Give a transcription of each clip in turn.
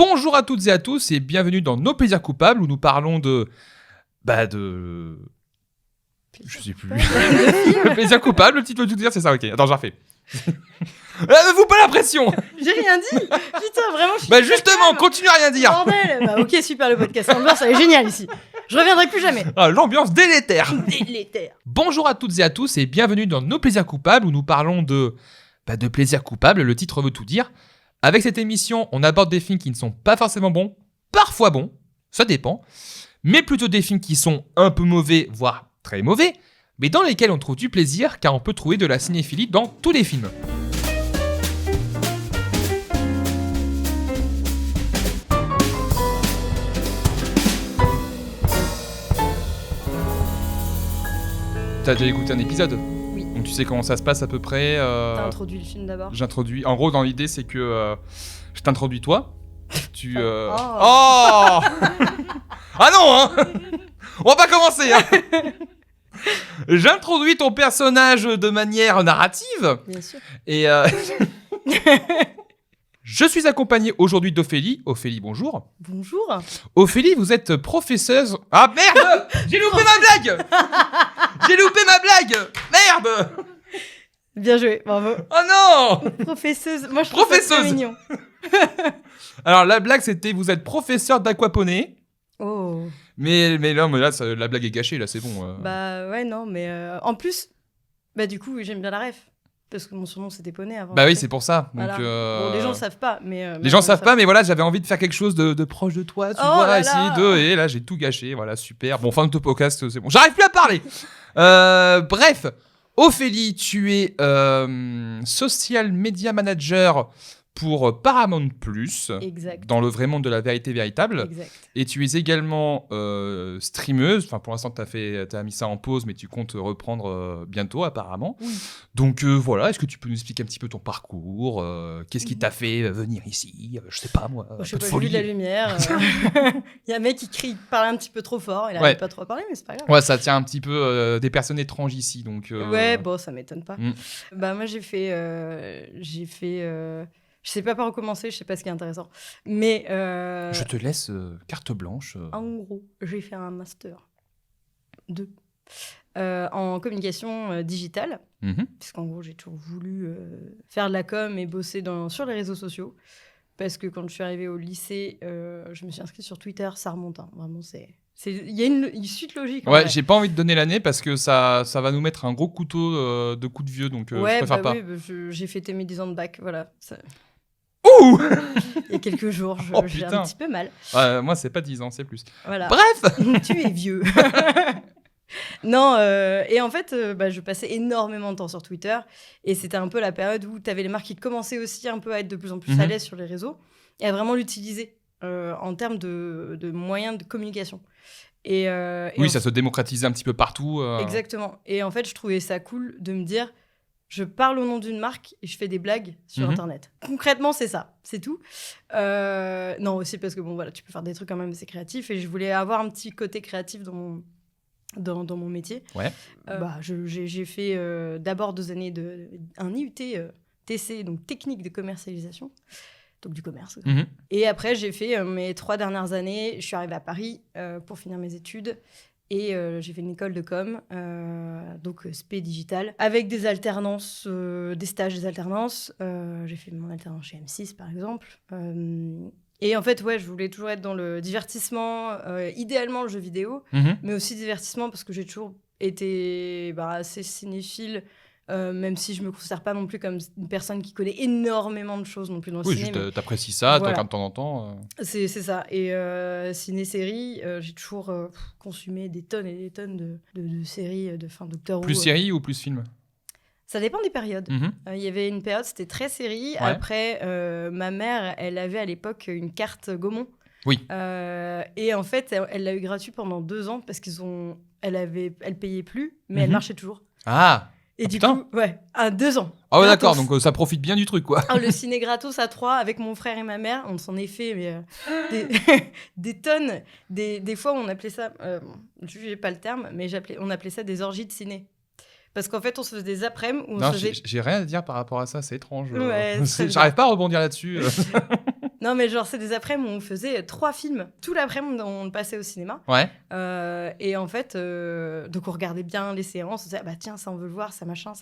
Bonjour à toutes et à tous et bienvenue dans Nos plaisirs coupables où nous parlons de... Je sais plus. Le plaisir coupable, le titre de tout dire, c'est ça, ok. Attends, j'en refais. Vous pas la pression. J'ai rien dit. Putain, vraiment, je suis Bah justement, continue à rien dire. bordel. Bah ok, super, le podcast ambiance, ça est génial ici. Je reviendrai plus jamais. Ah, l'ambiance délétère. Délétère. Bonjour à toutes et à tous et bienvenue dans Nos plaisirs coupables où nous parlons de plaisir coupable, le titre veut tout dire. Avec cette émission, on aborde des films qui ne sont pas forcément bons, parfois bons, ça dépend, mais plutôt des films qui sont un peu mauvais, voire très mauvais, mais dans lesquels on trouve du plaisir car on peut trouver de la cinéphilie dans tous les films. T'as déjà écouté un épisode ? Oui. Donc tu sais comment ça se passe à peu près T'as introduit le film d'abord. J'introduis. En gros, dans l'idée, c'est que je t'introduis toi. Tu. Oh. Oh Ah non, hein On va pas commencer, hein J'introduis ton personnage de manière narrative. Bien sûr. Et. Je suis accompagné aujourd'hui d'Ophélie. Ophélie, bonjour. Bonjour. Ophélie, vous êtes professeuse. Ah merde J'ai loupé ma blague J'ai loupé ma blague Merde Bien joué, bravo. Oh non Professeuse. Moi, je trouve ça Professeuse. très mignon. Alors la blague c'était vous êtes professeur d'aquaponie. Oh. Mais là la blague est gâchée là, c'est bon. Bah ouais, non, mais en plus, bah du coup, j'aime bien la ref. Parce que mon surnom c'était Poney avant. Bah oui, c'est pour ça. Donc, Voilà. Bon, les gens le savent pas, mais... les gens savent pas, mais voilà, j'avais envie de faire quelque chose de proche de toi, tu Oh vois, là essayer là. et là j'ai tout gâché, voilà, super. Bon, fin de ton podcast, c'est bon. J'arrive plus à parler. Bref, Ophélie, tu es social media manager pour Paramount+, Exact. dans le vrai monde de la vérité véritable. Exact. Et tu es également streameuse. Enfin, pour l'instant, t'as mis ça en pause, mais tu comptes reprendre bientôt, apparemment. Oui. Donc voilà, est-ce que tu peux nous expliquer un petit peu ton parcours qu'est-ce qui t'a fait venir ici Je sais pas, moi. Bon, je sais un peu pas, de j'ai vu de la folie. lumière. Il y a un mec qui parlait un petit peu trop fort. Il Ouais. n'arrive pas trop à parler, mais c'est pas grave. Ouais, ça tient un petit peu des personnes étranges ici, donc. Ouais, bon, ça m'étonne pas. Mm. Bah moi j'ai fait, je sais pas par où commencer, je sais pas ce qui est intéressant, mais Je te laisse carte blanche. en gros j'ai fait un master 2 en communication digitale, Mhm. puisqu'en gros j'ai toujours voulu faire de la com et bosser sur les réseaux sociaux, parce que quand je suis arrivée au lycée, je me suis inscrite sur Twitter, ça remonte, hein, vraiment il y a une suite logique. en Ouais, vrai. j'ai pas envie de donner l'année parce que ça va nous mettre un gros couteau de coups de vieux, donc je Ouais, préfère bah pas. oui, j'ai fêté mes 10 ans de bac, voilà. Ouh Il y a quelques jours, Oh, j'ai putain. un petit peu mal. Moi, c'est pas 10 ans, c'est plus. Voilà. Bref Tu es vieux. Non, et en fait, je passais énormément de temps sur Twitter. Et c'était un peu la période où tu avais les marques qui commençaient aussi un peu à être de plus en plus à Mhm. l'aise sur les réseaux et à vraiment l'utiliser en termes de moyens de communication. Et Oui, ça se démocratisait un petit peu partout. Exactement. Et en fait, je trouvais ça cool de me dire, je parle au nom d'une marque et je fais des blagues sur Mhm. Internet. Concrètement, c'est ça, c'est tout. Non, aussi parce que bon, voilà, tu peux faire des trucs quand même assez créatifs et je voulais avoir un petit côté créatif dans mon métier. Ouais. J'ai fait d'abord 2 années un IUT TC, donc technique de commercialisation, donc du commerce. Mhm. Et après, j'ai fait mes 3 dernières années. Je suis arrivée à Paris pour finir mes études. Et j'ai fait une école de com, donc spé digital, avec des alternances, des stages, des alternances. J'ai fait mon alternance chez M6, par exemple. Et en fait, ouais, je voulais toujours être dans le divertissement, idéalement le jeu vidéo, Mhm. mais aussi divertissement parce que j'ai toujours été assez cinéphile, même si je me considère pas non plus comme une personne qui connaît énormément de choses non plus dans le Oui, ciné. juste t'apprécies ça, tu Voilà. regardes de temps en temps. C'est ça. Et ciné-série, j'ai toujours consumé des tonnes et des tonnes de séries, de Doctor Who. Plus série ou plus film Ça dépend des périodes. Mhm. Il y avait une période, c'était très série. Ouais. Après, ma mère, elle avait à l'époque une carte Gaumont. Oui. Et en fait, elle l'a eu gratuit pendant 2 ans parce elle payait plus, mais elle Mhm. marchait toujours. Ah Et Ah, du putain. coup, ouais, à 2 ans. Ah ouais, Gratos. d'accord, donc ça profite bien du truc, quoi. Ah, le ciné gratos à 3 avec mon frère et ma mère, on s'en est fait des, des tonnes. Des fois, on appelait ça, je n'ai pas le terme, mais on appelait ça des orgies de ciné. Parce qu'en fait, on se faisait des après-midi où on Non, se faisait... j'ai rien à dire par rapport à ça, c'est étrange. Ouais, c'est J'arrive pas à rebondir là-dessus. Non, mais genre, c'est des après-midi où on faisait 3 films. Tout l'après-midi, on le passait au cinéma. Ouais. Et en fait, donc on regardait bien les séances. On se disait, bah tiens, ça on veut le voir, ça machin.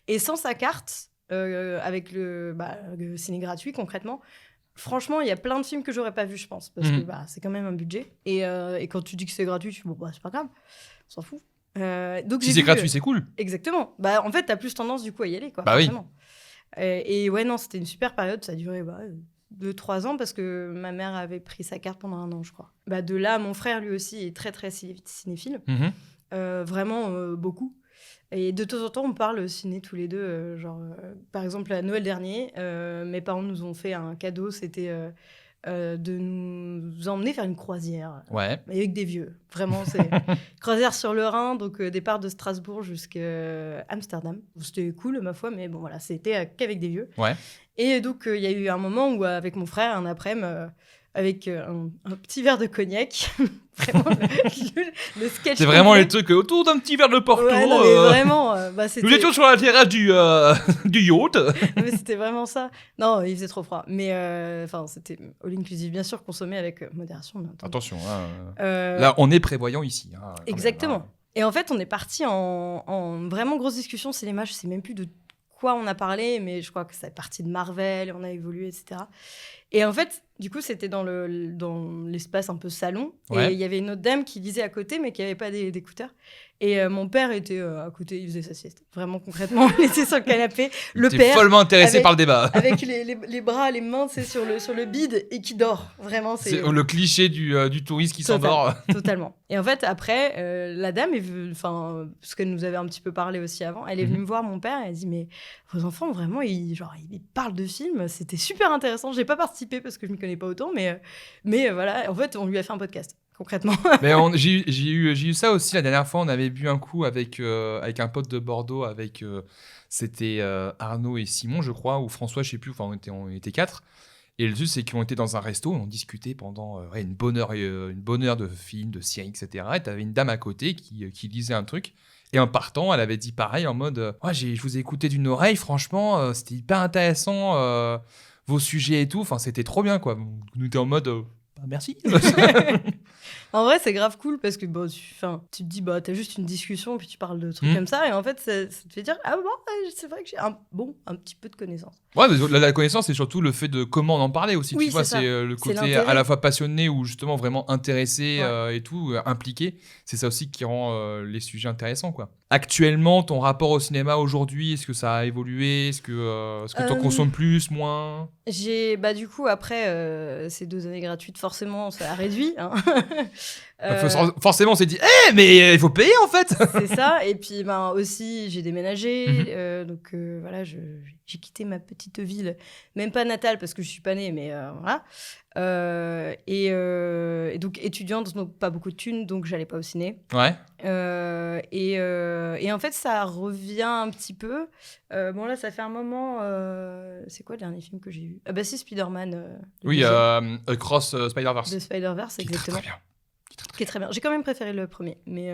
Et sans sa carte, avec le ciné gratuit concrètement, franchement, il y a plein de films que j'aurais pas vus, je pense. Parce que c'est quand même un budget. Et quand tu dis que c'est gratuit, tu dis, bon, c'est pas grave, on s'en fout. Donc Si c'est gratuit, c'est cool. Exactement. En fait, t'as plus tendance du coup à y aller, quoi. Bah oui. Et ouais, non, c'était une super période. Ça a duré 2-3 ans parce que ma mère avait pris sa carte pendant 1 an, je crois. De là, mon frère, lui aussi, est très, très cinéphile. Vraiment beaucoup. Et de temps en temps, on parle ciné tous les deux. Par exemple, à Noël dernier, mes parents nous ont fait un cadeau. C'était de nous emmener faire une croisière. Ouais. Avec des vieux. Vraiment, c'est croisière sur le Rhin. Donc, départ de Strasbourg jusqu'à Amsterdam. C'était cool, ma foi, mais bon, voilà, c'était qu'avec des vieux. Ouais. Et donc, il y a eu un moment où, avec mon frère, un après-midi, avec un petit verre de cognac. Vraiment, le sketch. C'est vraiment les trucs autour d'un petit verre de Porto. Ouais, non, mais vraiment, nous étions sur la terrasse du yacht. Mais c'était vraiment ça. Non, il faisait trop froid. Mais c'était all inclusive, bien sûr, consommé avec modération. Bien entendu. Attention, là, on est prévoyant ici. Exactement. Même, Et en fait, on est parti en vraiment grosse discussion cinéma. Je sais même plus de quoi on a parlé, mais je crois que ça est parti de Marvel, on a évolué, etc. Et en fait, du coup, c'était dans l'espace un peu salon. Ouais. Et il y avait une autre dame qui lisait à côté, mais qui n'avait pas d'écouteurs. Et mon père était à côté, il faisait sa sieste. Vraiment, concrètement, il était sur le canapé. Le père, follement intéressé par le débat. Avec les bras, les mains, c'est sur le bide et qui dort. Vraiment, c'est le cliché du touriste qui s'endort. Totalement. Et en fait, après, la dame est venue, parce qu'elle nous avait un petit peu parlé aussi avant, elle est venue me voir mon père et elle a dit, mais vos enfants, vraiment, ils parlent de films. C'était super intéressant. J'ai pas participé parce que je m'y connais pas autant, mais voilà, en fait, on lui a fait un podcast. Concrètement. Mais j'ai eu ça aussi la dernière fois. On avait bu un coup avec un pote de Bordeaux, c'était Arnaud et Simon, je crois, ou François, je sais plus. Enfin, on était 4. Et le truc, c'est qu'on était dans un resto, on discutait pendant une bonne heure de films, de séries, etc. Et t'avais une dame à côté qui lisait un truc. Et en partant, elle avait dit pareil en mode je vous ai écouté d'une oreille, franchement, c'était hyper intéressant, vos sujets et tout. Enfin, c'était trop bien, quoi. Nous étions en mode merci. En vrai, c'est grave cool parce que tu te dis, t'as juste une discussion puis tu parles de trucs comme ça. Et en fait, ça te fait dire, c'est vrai que j'ai un petit peu de connaissances. Ouais, mais la connaissance, c'est surtout le fait de comment on en parlait aussi. Oui, tu vois, c'est le côté à la fois passionné ou justement vraiment intéressé et tout, impliqué. C'est ça aussi qui rend les sujets intéressants, quoi. Actuellement, ton rapport au cinéma aujourd'hui, est-ce que ça a évolué ? Est-ce que tu en consommes plus, moins ? Du coup, après ces 2 années gratuites, forcément, ça a réduit. Hein. Forcément, on s'est dit, mais il faut payer en fait. C'est ça. Et puis, aussi, j'ai déménagé. Donc, voilà, j'ai quitté ma petite ville, même pas natale parce que je suis pas née, mais voilà. Et donc, étudiante, donc pas beaucoup de thunes, donc j'allais pas au ciné. Ouais. Et en fait, ça revient un petit peu. Là, ça fait un moment. C'est quoi le dernier film que j'ai vu ? C'est Spider-Man. Oui, Across Spider-Verse. De Spider-Verse, exactement. Très bien. Qui est très bien. J'ai quand même préféré le premier, mais.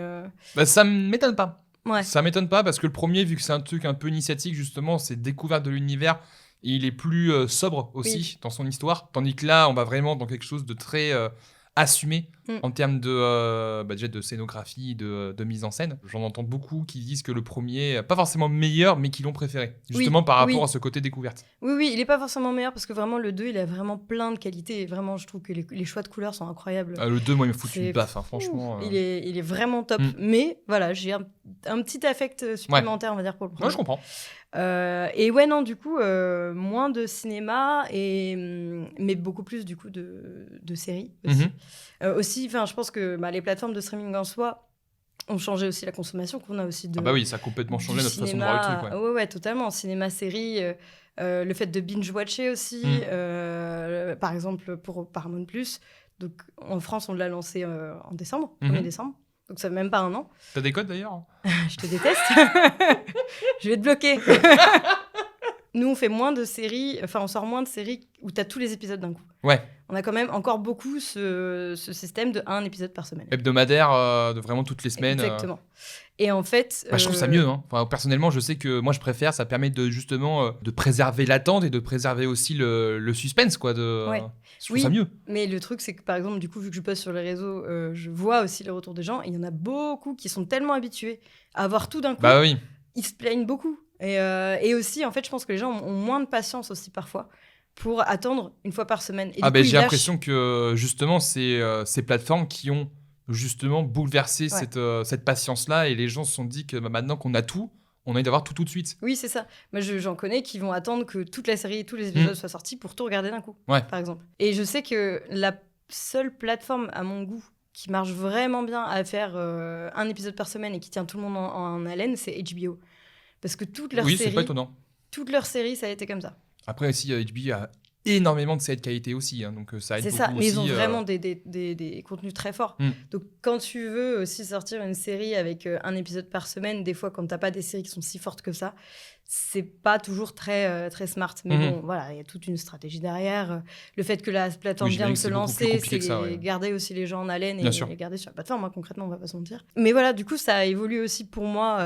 Ça m'étonne pas. Ouais. Ça m'étonne pas parce que le premier, vu que c'est un truc un peu initiatique, justement, c'est découverte de l'univers. Et il est plus sobre aussi dans son histoire. Tandis que là, on va vraiment dans quelque chose de très assumé en termes déjà de scénographie, de mise en scène. J'en entends beaucoup qui disent que le premier, pas forcément meilleur, mais qui l'ont préféré. Justement par rapport à ce côté découverte. Oui, il est pas forcément meilleur parce que vraiment le 2, il a vraiment plein de qualités. Et vraiment, je trouve que les choix de couleurs sont incroyables. Le 2, moi, il me fout une baffe, franchement. Il est vraiment top. Mais voilà, j'ai un petit affect supplémentaire, on va dire, pour le premier. Ouais, je comprends. Et ouais, non, du coup, moins de cinéma, mais beaucoup plus, du coup, de séries aussi. Aussi, je pense que les plateformes de streaming en soi ont changé aussi la consommation, qu'on a aussi de... oui, ça a complètement changé notre façon de voir le truc. Ouais, totalement. Cinéma, série, le fait de binge-watcher aussi, par exemple, pour Paramount+. Donc, en France, on l'a lancé en décembre, 1er décembre. Donc, ça fait même pas 1 an. T'as des codes, d'ailleurs ? Je te déteste. Je vais te bloquer. Nous, on fait moins de séries... on sort moins de séries où t'as tous les épisodes d'un coup. Ouais. On a quand même encore beaucoup ce système de un épisode par semaine. Hebdomadaire, de vraiment toutes les semaines. Exactement. Et en fait... je trouve ça mieux. Hein. Enfin, personnellement, je sais que moi, je préfère. Ça permet de justement de préserver l'attente et de préserver aussi le suspense, quoi. Ouais. Je trouve ça mieux. Mais le truc, c'est que par exemple, du coup, vu que je poste sur les réseaux, je vois aussi les retours des gens. Et il y en a beaucoup qui sont tellement habitués à avoir tout d'un coup. Bah oui. Ils se plaignent beaucoup. Et aussi, en fait, je pense que les gens ont moins de patience aussi parfois pour attendre une fois par semaine. Et j'ai l'impression que justement, c'est ces plateformes qui ont justement bouleversé cette patience-là et les gens se sont dit que maintenant qu'on a tout, on a envie d'avoir tout de suite. Oui, c'est ça. Moi, j'en connais qui vont attendre que toute la série et tous les épisodes soient sortis pour tout regarder d'un coup, par exemple. Et je sais que la seule plateforme, à mon goût, qui marche vraiment bien à faire un épisode par semaine et qui tient tout le monde en haleine, c'est HBO. Parce que toutes leurs séries... c'est pas étonnant. Toutes leurs séries, ça a été comme ça. Après, aussi, HBO a énormément de séries de qualité aussi, hein, donc ça aide beaucoup. C'est ça, mais ils ont vraiment des contenus très forts. Donc quand tu veux aussi sortir une série avec un épisode par semaine, des fois quand t'as pas des séries qui sont si fortes que ça, c'est pas toujours très, très smart. Mais bon, voilà, il y a toute une stratégie derrière. Le fait que la plateforme vient de se lancer, c'est garder aussi les gens en haleine et les garder sur la plateforme, hein, concrètement, on va pas se mentir. Mais voilà, du coup, ça a évolué aussi pour moi,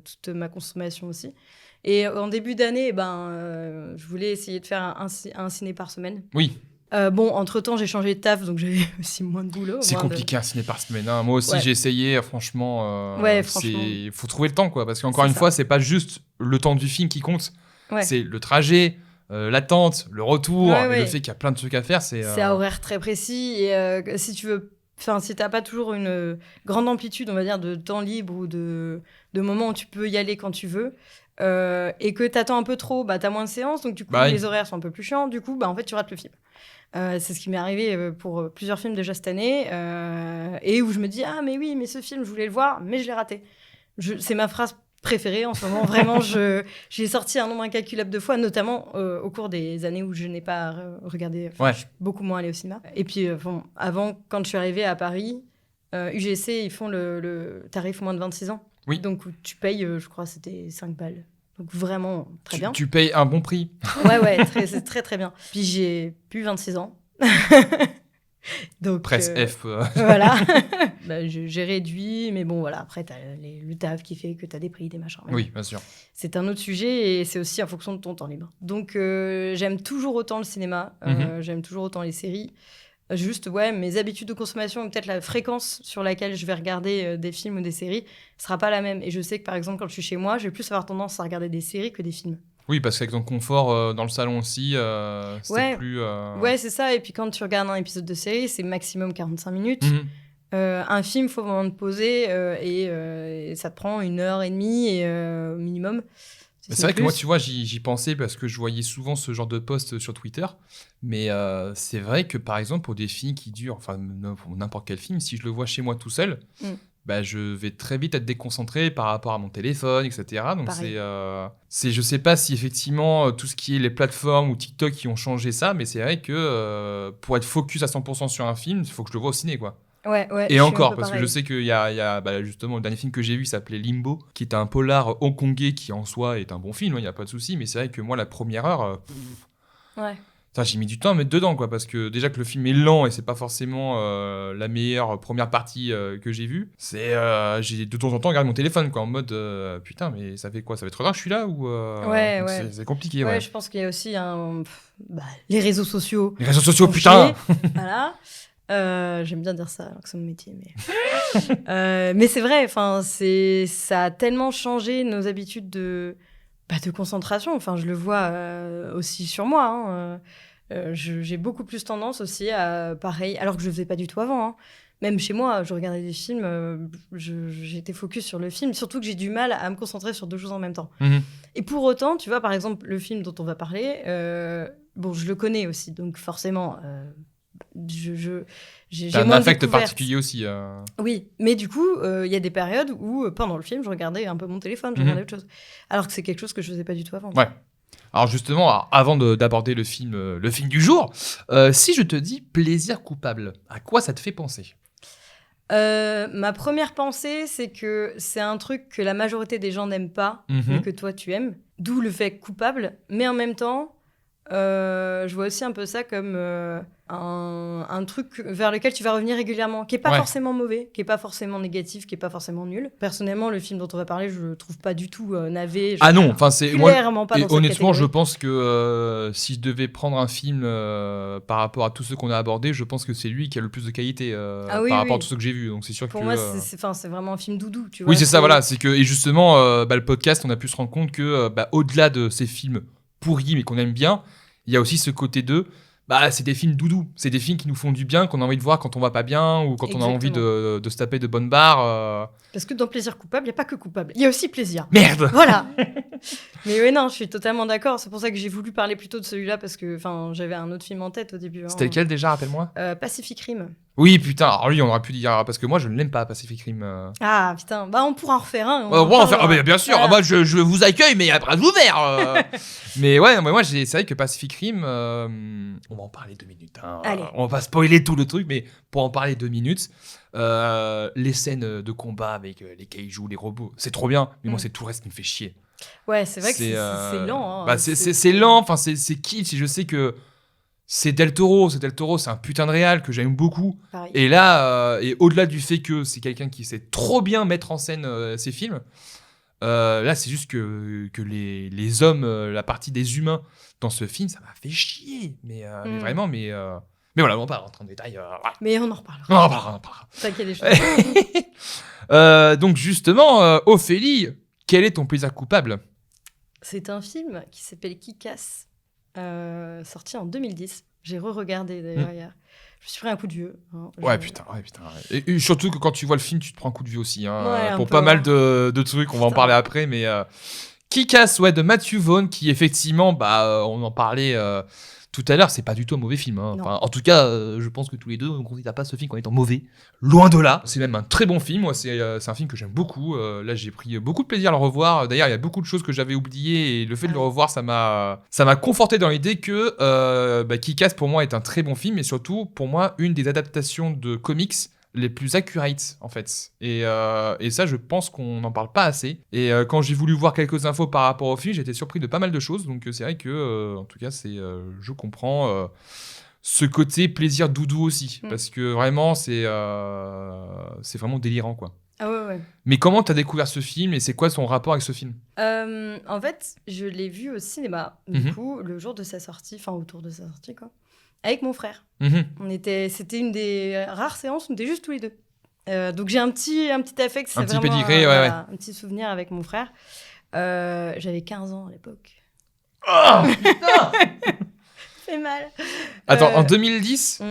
toute ma consommation aussi. Et en début d'année, je voulais essayer de faire un ciné par semaine. Oui. Entre-temps, j'ai changé de taf, donc j'avais aussi moins de boulot. C'est compliqué un ciné par semaine. Hein. Moi aussi, j'ai essayé, franchement. Il faut trouver le temps, quoi. Parce qu'encore une fois, c'est pas juste le temps du film qui compte. Ouais. C'est le trajet, l'attente, le retour, et le fait qu'il y a plein de trucs à faire. C'est à horaire très précis. Et si tu veux... Enfin, si t'as pas toujours une grande amplitude, on va dire, de temps libre ou de moments où tu peux y aller quand tu veux, et que t'attends un peu trop, t'as moins de séances, donc du coup, les horaires sont un peu plus chiants, du coup, en fait, tu rates le film. C'est ce qui m'est arrivé pour plusieurs films déjà cette année, et où je me dis, ah, mais oui, mais ce film, je voulais le voir, mais je l'ai raté. C'est ma phrase préférée en ce moment, vraiment, j'ai sorti un nombre incalculable de fois, notamment au cours des années où je n'ai pas regardé, je suis beaucoup moins allée au cinéma. Et puis, avant, quand je suis arrivée à Paris, UGC, ils font le tarif moins de 26 ans. Oui. Donc, tu payes, je crois, c'était 5 balles. Donc, vraiment, très bien. Tu payes un bon prix. Ouais, c'est très, très bien. Puis, j'ai plus 26 ans. Donc, Presse F. Voilà. J'ai réduit, mais bon, voilà. Après, t'as le taf qui fait que t'as des prix, des machins. Oui, bien sûr. C'est un autre sujet et c'est aussi en fonction de ton temps libre. Donc, j'aime toujours autant le cinéma. J'aime toujours autant les séries. Juste, mes habitudes de consommation et peut-être la fréquence sur laquelle je vais regarder des films ou des séries sera pas la même. Et je sais que, par exemple, quand je suis chez moi, je vais plus avoir tendance à regarder des séries que des films. Oui, parce qu'avec ton confort dans le salon aussi, c'est plus... Ouais, c'est ça. Et puis, quand tu regardes un épisode de série, c'est maximum 45 minutes. Un film, il faut vraiment te poser et ça te prend 1h30 minimum. C'est vrai que moi, tu vois, j'y pensais parce que je voyais souvent ce genre de posts sur Twitter. Mais c'est vrai que, par exemple, pour des films qui durent, enfin, pour n'importe quel film, si je le vois chez moi tout seul, je vais très vite être déconcentré par rapport à mon téléphone, etc. Donc, je sais pas si effectivement, tout ce qui est les plateformes ou TikTok qui ont changé ça, mais c'est vrai que pour être focus à 100% sur un film, il faut que je le vois au ciné, quoi. Ouais, et encore, parce que je sais qu'il y a justement le dernier film que j'ai vu, il s'appelait Limbo, qui est un polar hongkongais qui en soi est un bon film, il n'y a pas de souci, mais c'est vrai que moi, la première heure, j'ai mis du temps à mettre dedans, quoi, parce que déjà que le film est lent et c'est pas forcément la meilleure première partie que j'ai vue, j'ai de temps en temps regardé mon téléphone, quoi, en mode putain, mais ça fait quoi, ça fait 3 heures que je suis là ou c'est compliqué. Ouais, je pense qu'il y a aussi les réseaux sociaux. Les réseaux sociaux, putain. Voilà. J'aime bien dire ça alors que c'est mon métier, mais c'est vrai, ça a tellement changé nos habitudes de concentration. Je le vois aussi sur moi. J'ai beaucoup plus tendance aussi à pareil, alors que je le faisais pas du tout avant. Même chez moi, je regardais des films, j'étais focus sur le film, surtout que j'ai du mal à me concentrer sur 2 choses en même temps. Et pour autant, tu vois, par exemple, le film dont on va parler, je le connais aussi, donc forcément... j'ai un affect particulier aussi. Oui, mais du coup, il y a des périodes où, pendant le film, je regardais un peu mon téléphone, je regardais autre chose. Alors que c'est quelque chose que je faisais pas du tout avant. Ouais. Alors justement, avant d'aborder le film du jour, si je te dis plaisir coupable, à quoi ça te fait penser ? Ma première pensée, c'est que c'est un truc que la majorité des gens n'aiment pas, mais que toi, tu aimes. D'où le fait coupable. Mais en même temps... Je vois aussi un peu ça comme un truc vers lequel tu vas revenir régulièrement, qui est pas forcément mauvais, qui est pas forcément négatif, qui est pas forcément nul. Personnellement, le film dont on va parler, je le trouve pas du tout navet. Ah non, enfin c'est clairement pas dans cette honnêtement, catégorie. je pense que si je devais prendre un film par rapport à tous ceux qu'on a abordés, je pense que c'est lui qui a le plus de qualité par rapport à tous ceux que j'ai vus. Donc c'est sûr pour que moi, c'est vraiment un film doudou, tu vois. Oui, c'est ça, voilà, c'est que et justement le podcast, on a pu se rendre compte que au-delà de ces films pourris mais qu'on aime bien, il y a aussi ce côté de c'est des films doudou, c'est des films qui nous font du bien, qu'on a envie de voir quand on va pas bien ou quand on a envie de se taper de bonnes barres. Parce que dans Plaisir coupable, il n'y a pas que coupable, il y a aussi plaisir. Merde. Voilà. Mais oui, non, je suis totalement d'accord. C'est pour ça que j'ai voulu parler plutôt de celui-là parce que j'avais un autre film en tête au début. C'était lequel déjà, rappelle-moi Pacific Rim. Oui, putain, alors lui, on aurait pu dire, parce que moi, je ne l'aime pas, Pacific Rim. Ah, putain, on pourra en refaire un. Bien sûr, voilà. Moi, je vous accueille, mais à bras ouverts. Mais ouais, moi, c'est vrai que Pacific Rim, on va en parler 2 minutes. Hein. Allez. On va pas spoiler tout le truc, mais pour en parler 2 minutes, les scènes de combat avec les kaijus, les robots, c'est trop bien, mais moi, c'est tout le reste qui me fait chier. Ouais, c'est vrai que c'est lent. Hein. C'est lent, enfin, c'est kitsch, et je sais que c'est Del Toro, c'est un putain de réal que j'aime beaucoup. Pareil. Et là, et au-delà du fait que c'est quelqu'un qui sait trop bien mettre en scène ses films, là c'est juste que les hommes, la partie des humains dans ce film, ça m'a fait chier. Mais vraiment, mais voilà, on va pas rentrer en détail. Mais on en reparlera. On en reparlera. C'est qu'il y a des choses. Donc justement, Ophélie, quel est ton plaisir coupable ? C'est un film qui s'appelle Kick-Ass. Sorti en 2010. J'ai re-regardé d'ailleurs hier. Je me suis pris un coup de vieux. Hein. Ouais, putain. Et surtout que quand tu vois le film, tu te prends un coup de vieux aussi. Hein, pour peu, pas mal de trucs, on va en parler après. Mais Kick-Ass, de Matthew Vaughn, qui effectivement, on en parlait tout à l'heure, c'est pas du tout un mauvais film. Hein. Enfin, en tout cas, je pense que tous les deux, on ne considère pas ce film comme étant mauvais. Loin de là. C'est même un très bon film. Moi, c'est un film que j'aime beaucoup. Là, j'ai pris beaucoup de plaisir à le revoir. D'ailleurs, il y a beaucoup de choses que j'avais oubliées. Et le fait de le revoir, ça m'a conforté dans l'idée que Kick-Ass, pour moi, est un très bon film. Et surtout, pour moi, une des adaptations de comics les plus accurate en fait, et ça je pense qu'on n'en parle pas assez, et quand j'ai voulu voir quelques infos par rapport au film, j'étais surpris de pas mal de choses, donc c'est vrai que en tout cas je comprends ce côté plaisir doudou aussi, parce que vraiment c'est vraiment délirant quoi. Ah ouais. Mais comment t'as découvert ce film et c'est quoi son rapport avec ce film ? En fait, je l'ai vu au cinéma du coup le jour de sa sortie, enfin autour de sa sortie quoi. Avec mon frère. C'était une des rares séances où on était juste tous les deux. Donc j'ai un petit affect, c'est vraiment pédigré, un petit souvenir avec mon frère. J'avais 15 ans à l'époque. Oh putain. fait mal. Attends, en 2010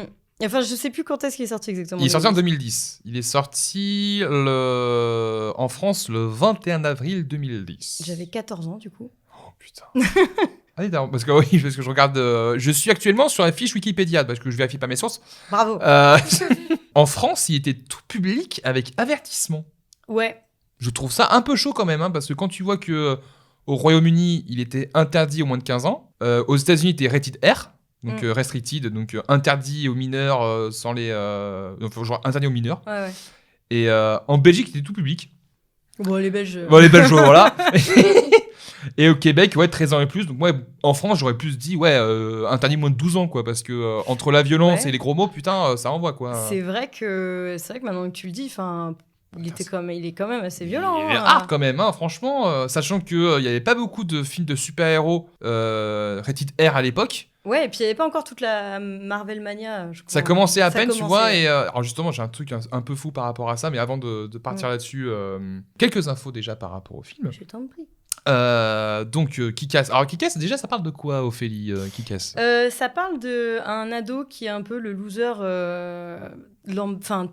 Enfin, je sais plus quand est-ce qu'il est sorti exactement. Il est sorti en 2010. Il est sorti en France le 21 avril 2010. J'avais 14 ans du coup. Oh putain. Parce que je regarde. Je suis actuellement sur la fiche Wikipédia parce que je vérifie pas mes sources. Bravo. En France, il était tout public avec avertissement. Ouais. Je trouve ça un peu chaud quand même, parce que quand tu vois que au Royaume-Uni, il était interdit aux moins de 15 ans. Aux États-Unis, il était rated R, donc restricted, donc interdit aux mineurs sans les. Genre interdit aux mineurs. Ouais. Et en Belgique, il était tout public. Bon, les Belges. Voilà. Et au Québec, 13 ans et plus. Donc, moi, en France, j'aurais plus dit, interdit moins de 12 ans, quoi. Parce que entre la violence et les gros mots, putain, ça envoie, quoi. C'est vrai que maintenant que tu le dis, il est quand même assez violent. Il est hard, quand même, franchement. Sachant qu'il n'y avait pas beaucoup de films de super-héros rated R à l'époque. Ouais, et puis il n'y avait pas encore toute la Marvel Mania, je crois. Ça commençait à peine, tu vois. Et alors, justement, j'ai un truc un peu fou par rapport à ça. Mais avant de partir là-dessus, quelques infos déjà par rapport au film. Je t'en prie. Donc Kick-Ass. Alors Kick-Ass, déjà ça parle de quoi, Ophélie, Kick-Ass ? Ça parle d'un ado qui est un peu le loser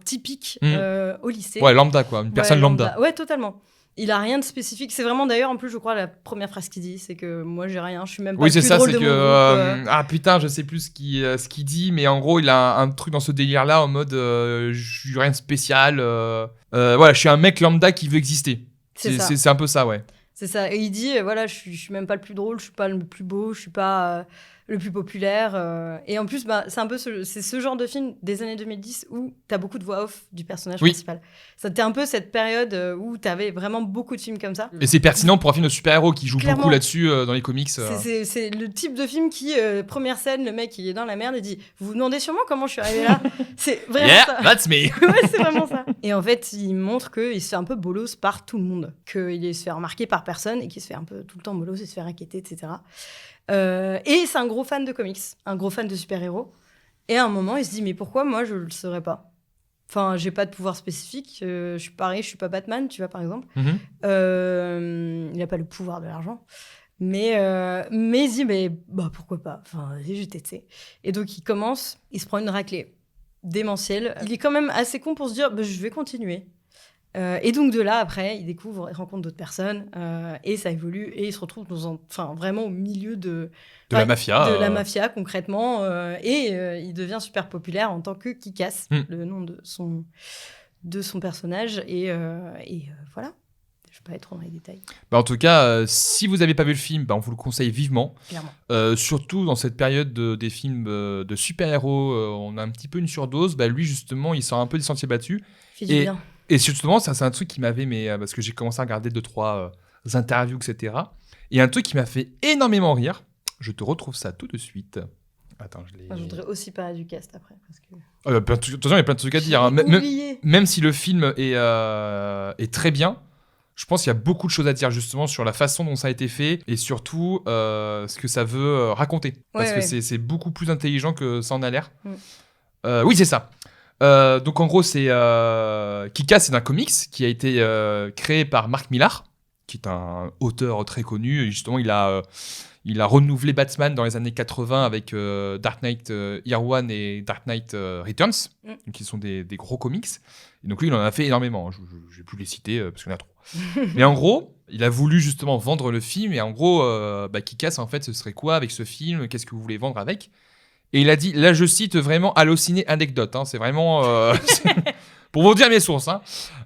typique au lycée. Ouais, lambda quoi, une personne lambda. Ouais, totalement. Il a rien de spécifique. C'est vraiment d'ailleurs en plus je crois la première phrase qu'il dit, c'est que moi j'ai rien, je suis même pas le plus drôle de mon groupe. Ah putain, je sais plus ce qu'il dit, mais en gros il a un truc dans ce délire là en mode je suis rien de spécial. Voilà, je suis un mec lambda qui veut exister. C'est un peu ça, ouais. C'est ça. Et il dit, je suis même pas le plus drôle, je suis pas le plus beau, je suis pas le plus populaire. Et en plus, c'est un peu c'est ce genre de film des années 2010 où t'as beaucoup de voix off du personnage principal. C'était un peu cette période où t'avais vraiment beaucoup de films comme ça. Et c'est pertinent pour un film de super-héros qui joue Clairement. beaucoup là-dessus dans les comics. C'est le type de film qui, première scène, le mec il est dans la merde et dit « Vous vous demandez sûrement comment je suis arrivé là ?» C'est vraiment ça. That's me. Ouais, c'est vraiment ça. Et en fait, il montre qu'il se fait un peu bolos par tout le monde, qu'il se fait remarquer par personne et qu'il se fait un peu tout le temps bolos, il se fait raqueter, etc. Et c'est un gros fan de comics, un gros fan de super-héros. Et à un moment, il se dit, mais pourquoi moi, je le serais pas ? Enfin, j'ai pas de pouvoir spécifique. Je suis pareil, je suis pas Batman, tu vois, par exemple. Il a pas le pouvoir de l'argent. Mais il se dit, mais pourquoi pas ? Enfin, vas-y, je t'essaie. Et donc, il se prend une raclée démentielle. Il est quand même assez con pour se dire, je vais continuer. Et donc de là, après, il rencontre d'autres personnes et ça évolue et il se retrouve vraiment au milieu de la mafia. De la mafia, concrètement. Et il devient super populaire en tant que Kick-Ass, le nom de son personnage. Et voilà. Je ne vais pas être trop dans les détails. En tout cas, si vous n'avez pas vu le film, on vous le conseille vivement. Clairement. Surtout dans cette période des films de super-héros, on a un petit peu une surdose. Lui, justement, il sort un peu des sentiers battus. Fait du bien. Et justement, ça, c'est un truc qui m'avait... parce que j'ai commencé à regarder 2-3 interviews, etc. Et un truc qui m'a fait énormément rire. Je te retrouve ça tout de suite. Attends, je voudrais aussi parler du cast après. Parce que... attention, il y a plein de trucs à dire. Même si le film est très bien, je pense qu'il y a beaucoup de choses à dire justement sur la façon dont ça a été fait et surtout ce que ça veut raconter. Parce que c'est beaucoup plus intelligent que ça en a l'air. Oui, c'est ça. Donc en gros, c'est Kick-Ass, c'est un comics qui a été créé par Mark Millar, qui est un auteur très connu. Et justement, il a renouvelé Batman dans les années 80 avec Dark Knight Year One et Dark Knight Returns, qui sont des gros comics. Et donc lui, il en a fait énormément. Je ne vais plus les citer parce qu'il y en a trop. Mais en gros, il a voulu justement vendre le film. Et en gros, Kick-Ass, en fait, ce serait quoi avec ce film ? Qu'est-ce que vous voulez vendre avec ? Et il a dit, là je cite vraiment halluciné anecdote, c'est vraiment... pour vous dire mes sources.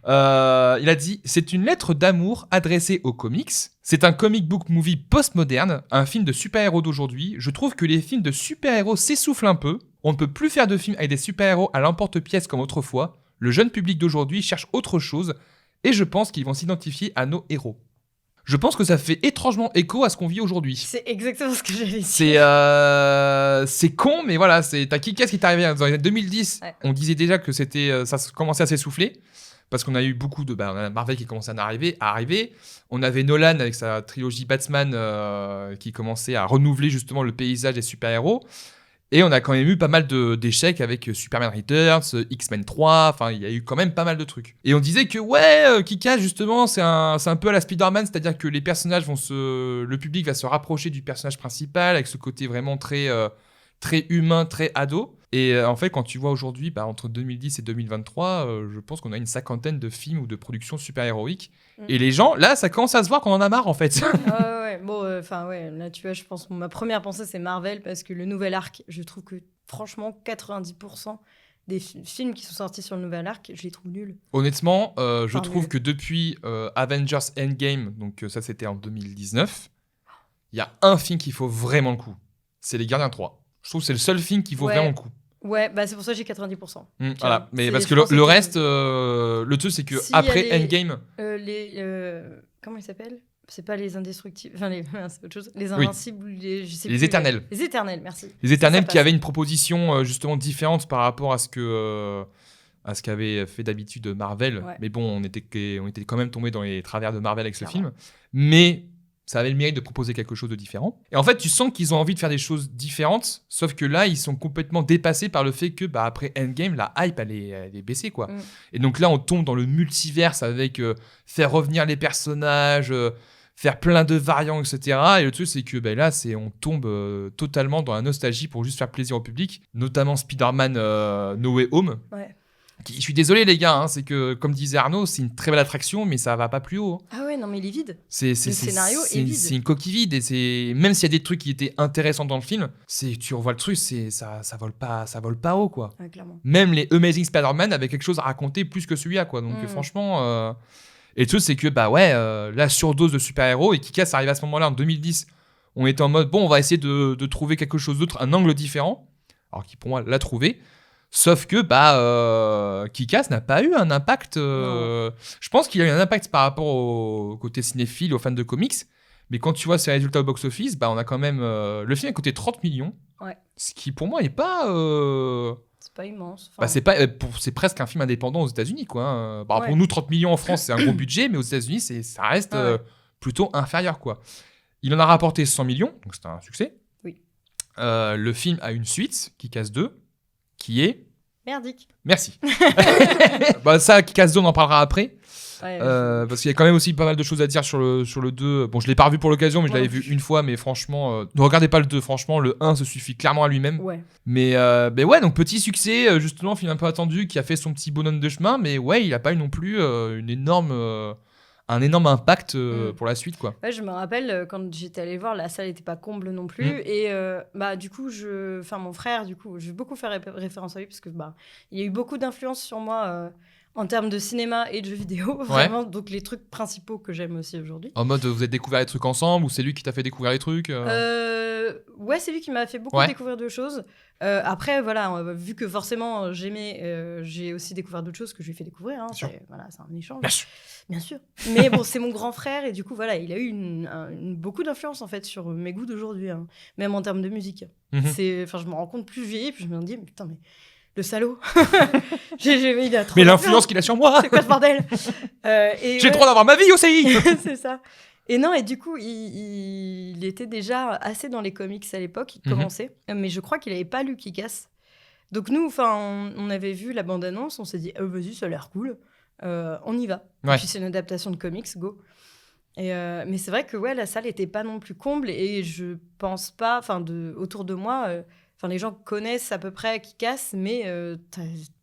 Il a dit, c'est une lettre d'amour adressée aux comics. C'est un comic book movie postmoderne, un film de super-héros d'aujourd'hui. Je trouve que les films de super-héros s'essoufflent un peu. On ne peut plus faire de films avec des super-héros à l'emporte-pièce comme autrefois. Le jeune public d'aujourd'hui cherche autre chose. Et je pense qu'ils vont s'identifier à nos héros. Je pense que ça fait étrangement écho à ce qu'on vit aujourd'hui. C'est exactement ce que j'allais dire. C'est con, mais voilà, t'as Kick-Ass qui est arrivé dans les années 2010. Ouais. On disait déjà que ça commençait à s'essouffler. Parce qu'on a eu beaucoup de... on a Marvel qui commençait à arriver. On avait Nolan avec sa trilogie Batman qui commençait à renouveler justement le paysage des super-héros. Et on a quand même eu pas mal d'échecs avec Superman Returns, X-Men 3, enfin il y a eu quand même pas mal de trucs. Et on disait que Kick-Ass justement c'est un peu à la Spider-Man, c'est-à-dire que les personnages le public va se rapprocher du personnage principal avec ce côté vraiment très humain, très ado. Et en fait quand tu vois aujourd'hui, entre 2010 et 2023, je pense qu'on a une 50aine de films ou de productions super-héroïques. Et les gens, là ça commence à se voir qu'on en a marre en fait. Là tu vois, je pense ma première pensée c'est Marvel parce que le nouvel arc, je trouve que franchement 90% des films qui sont sortis sur le nouvel arc, je les trouve nuls. Honnêtement, je trouve que depuis Avengers Endgame, donc ça c'était en 2019, il y a un film qui vaut vraiment le coup. C'est Les Gardiens 3. Je trouve que c'est le seul film qui vaut vraiment le coup. Ouais, c'est pour ça que j'ai 90%. Voilà, mais parce que le reste, le truc c'est que après Endgame... comment ils s'appellent ? C'est pas les indestructibles, c'est autre chose. Les invincibles, les éternels. Les éternels, merci. Les éternels qui avaient une proposition justement différente par rapport à ce qu'avait fait d'habitude Marvel. Ouais. Mais bon, on était quand même tombé dans les travers de Marvel avec ce film. Mais ça avait le mérite de proposer quelque chose de différent. Et en fait, tu sens qu'ils ont envie de faire des choses différentes, sauf que là, ils sont complètement dépassés par le fait que après Endgame, la hype, elle est baissée, quoi. Et donc là, on tombe dans le multiverse avec faire revenir les personnages... faire plein de variants, etc. Et le truc, c'est que là, on tombe totalement dans la nostalgie pour juste faire plaisir au public, notamment Spider-Man No Way Home. Ouais. Je suis désolé, les gars, c'est que, comme disait Arnaud, c'est une très belle attraction, mais ça va pas plus haut. Ah ouais, non, mais il est vide. Le scénario est vide. C'est une coquille vide, et même s'il y a des trucs qui étaient intéressants dans le film, tu revois le truc, ça vole pas haut, quoi. Ouais, clairement. Même les Amazing Spider-Man avaient quelque chose à raconter plus que celui-là, quoi. Donc franchement... Et le truc, c'est que la surdose de super-héros, et Kick-Ass arrive à ce moment-là, en 2010, on était en mode, bon, on va essayer de trouver quelque chose d'autre, un angle différent, alors qui pour moi l'a trouvé. Sauf que Kick-Ass n'a pas eu un impact. Je pense qu'il a eu un impact par rapport au côté cinéphile, aux fans de comics. Mais quand tu vois ses résultats au box-office, on a quand même. Le film a coûté 30 millions. Ouais. Ce qui pour moi n'est pas. C'est pas immense. C'est presque un film indépendant aux États-Unis, quoi. Hein. Ouais. Pour nous, 30 millions en France, c'est un gros budget, mais aux États-Unis, ça reste plutôt inférieur, quoi. Il en a rapporté 100 millions, donc c'était un succès. Oui. Le film a une suite, Kick-Ass 2, qui est. Merdique. Merci. Ça, Kick-Ass 2, on en parlera après. Ouais, Parce qu'il y a quand même aussi pas mal de choses à dire sur le 2. Bon, je l'ai pas revu pour l'occasion, mais je l'avais vu une fois. Mais franchement, ne regardez pas le 2. Franchement, le 1 se suffit clairement à lui-même. Ouais. Mais ouais, donc petit succès, justement, film un peu attendu, qui a fait son petit bonhomme de chemin. Mais ouais, il a pas eu non plus un énorme impact pour la suite, quoi. Ouais, je me rappelle quand j'étais allée voir, la salle n'était pas comble non plus. Et du coup, mon frère, du coup, je vais beaucoup faire référence à lui parce que il y a eu beaucoup d'influence sur moi en termes de cinéma et de jeux vidéo, vraiment. Donc les trucs principaux que j'aime aussi aujourd'hui. En mode, vous avez découvert les trucs ensemble ou c'est lui qui t'a fait découvrir les trucs Ouais, c'est lui qui m'a fait beaucoup découvrir de choses. Après, voilà, vu que forcément j'aimais, j'ai aussi découvert d'autres choses que je lui ai fait découvrir. Hein, c'est un échange. Bien sûr. Mais bon, c'est mon grand frère et du coup, voilà, il a eu beaucoup d'influence en fait sur mes goûts d'aujourd'hui, hein, même en termes de musique. Je me rends compte plus je vieillis, puis je me dis, mais putain, mais le salaud. Il a trop mais l'influence qu'il a sur moi. C'est quoi ce bordel J'ai le droit d'avoir ma vie aussi. C'est ça. Et non, et du coup, il était déjà assez dans les comics à l'époque, il commençait. Mais je crois qu'il n'avait pas lu Kick-Ass. Donc nous, on avait vu la bande-annonce, on s'est dit, vas-y, ça a l'air cool, on y va. Et puis c'est une adaptation de comics, go. Mais c'est vrai que la salle n'était pas non plus comble, et je pense pas, autour de moi, les gens connaissent à peu près Kick-Ass, mais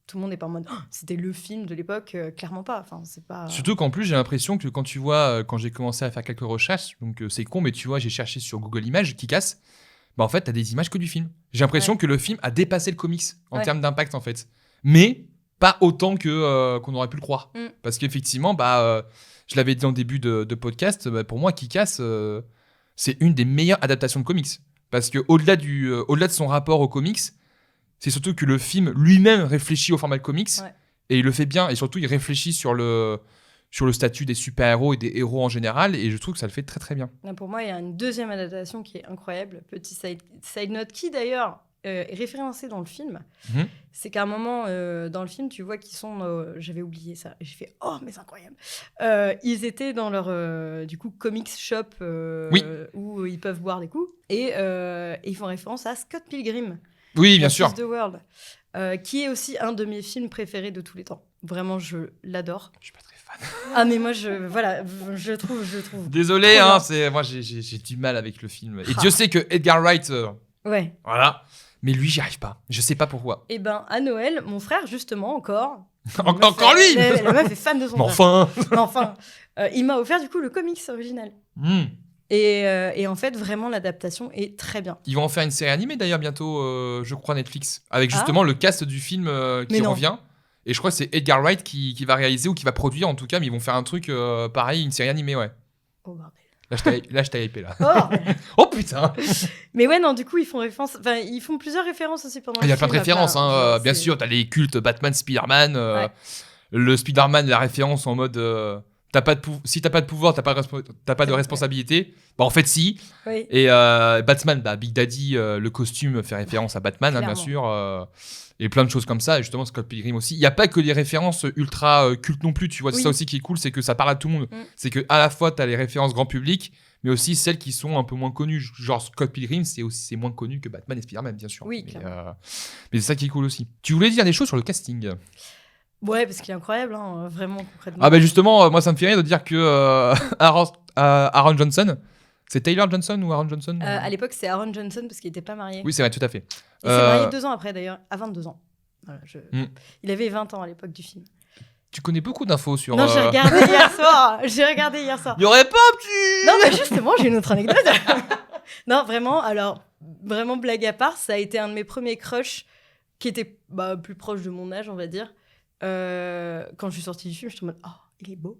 tout le monde n'est pas en mode c'était le film de l'époque, clairement pas. C'est pas. Surtout qu'en plus, j'ai l'impression que quand tu vois, quand j'ai commencé à faire quelques recherches, donc c'est con, mais tu vois, j'ai cherché sur Google Images Kick-Ass, en fait, t'as des images que du film. J'ai l'impression que le film a dépassé le comics en termes d'impact, en fait. Mais pas autant qu'on aurait pu le croire. Parce qu'effectivement, je l'avais dit en début de podcast, pour moi, Kick-Ass, c'est une des meilleures adaptations de comics. Parce qu'au-delà de son rapport aux comics, c'est surtout que le film lui-même réfléchit au format de comics, et il le fait bien, et surtout il réfléchit sur le statut des super-héros et des héros en général, et je trouve que ça le fait très très bien. Là, pour moi, il y a une deuxième adaptation qui est incroyable, petit side note, qui d'ailleurs est référencé dans le film. C'est qu'à un moment dans le film, tu vois qu'ils sont... j'avais oublié ça, et j'ai fait « Oh, mais c'est incroyable !» Ils étaient dans leur comics shop où ils peuvent boire des coups, et ils font référence à Scott Pilgrim. Oui, bien sûr. The World, qui est aussi un de mes films préférés de tous les temps. Vraiment, je l'adore. Je suis pas très fan. Ah, mais moi, je trouve. Désolé, moi j'ai du mal avec le film. Et Dieu sait que Edgar Wright, voilà. Mais lui, j'y arrive pas. Je sais pas pourquoi. Et à Noël, mon frère, justement, encore lui. La meuf est fan de son frère. Enfin, il m'a offert du coup le comics original. Et en fait, vraiment, l'adaptation est très bien. Ils vont en faire une série animée d'ailleurs bientôt, je crois, Netflix. Avec justement le cast du film qui revient. Et je crois que c'est Edgar Wright qui va réaliser ou qui va produire en tout cas. Mais ils vont faire un truc pareil, une série animée, ouais. Oh bordel. Là, je t'ai hypé là. Oh putain. Mais ouais, non, du coup, ils font référence. Enfin, ils font plusieurs références aussi pendant le film. Il y a plein de références, bien sûr. T'as les cultes Batman, Spider-Man. Le Spider-Man, la référence en mode... si t'as pas de pouvoir, t'as pas de responsabilité. En fait, si. Oui. Et Batman, Big Daddy, le costume fait référence à Batman, bien sûr. Et plein de choses comme ça. Et justement, Scott Pilgrim aussi. Il n'y a pas que les références ultra cultes non plus. Tu vois, c'est ça aussi qui est cool, c'est que ça parle à tout le monde. C'est que à la fois, t'as les références grand public, mais aussi celles qui sont un peu moins connues. Genre Scott Pilgrim, c'est moins connu que Batman et Spider-Man, bien sûr. Oui, mais c'est ça qui est cool aussi. Tu voulais dire des choses sur le casting? Ouais, parce qu'il est incroyable, hein, vraiment concrètement. Justement, moi ça me fait rire de dire que Aaron Johnson, c'est Taylor Johnson ou Aaron Johnson À l'époque, c'est Aaron Johnson parce qu'il n'était pas marié. Oui, c'est vrai, tout à fait. Il s'est marié 2 ans après d'ailleurs, à 22 ans. Voilà, il avait 20 ans à l'époque du film. Tu connais beaucoup d'infos sur... Non, j'ai regardé hier soir. Il y aurait pas un petit... Non, mais justement, j'ai une autre anecdote. Non, vraiment, alors, vraiment blague à part, ça a été un de mes premiers crushs qui était plus proche de mon âge, on va dire. Quand je suis sortie du film, j'étais en mode il est beau.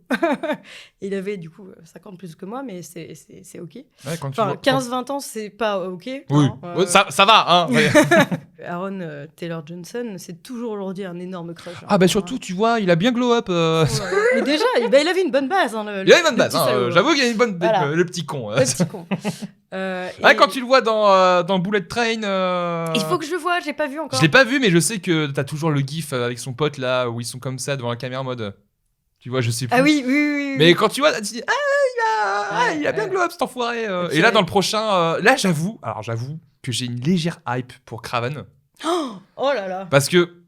Il avait du coup 50 plus que moi, mais c'est ok. Ouais, quand tu Enfin, vois- 15-20 ans, c'est pas ok. Oui, hein, ouais, ça va, hein. Ouais. Aaron Taylor-Johnson, c'est toujours aujourd'hui un énorme crush. hein. Ah bah surtout, tu vois, il a bien glow up. Oh là là. Mais déjà, il avait une bonne base. Hein, Il a une bonne le base, petit hein, salaud, hein. j'avoue qu'il a une bonne... Voilà. Le petit con. Le petit con. Ouais, quand tu le vois dans Bullet Train... Il faut que je le voie, j'ai pas vu encore. Je l'ai pas vu, mais je sais que t'as toujours le gif avec son pote là, où ils sont comme ça devant la caméra en mode... Tu vois, je sais plus. Ah oui. Mais quand tu vois, tu te dis, il a bien glow up cet enfoiré. Et là, dans le prochain, là, j'avoue que j'ai une légère hype pour Craven. Oh là là. Parce que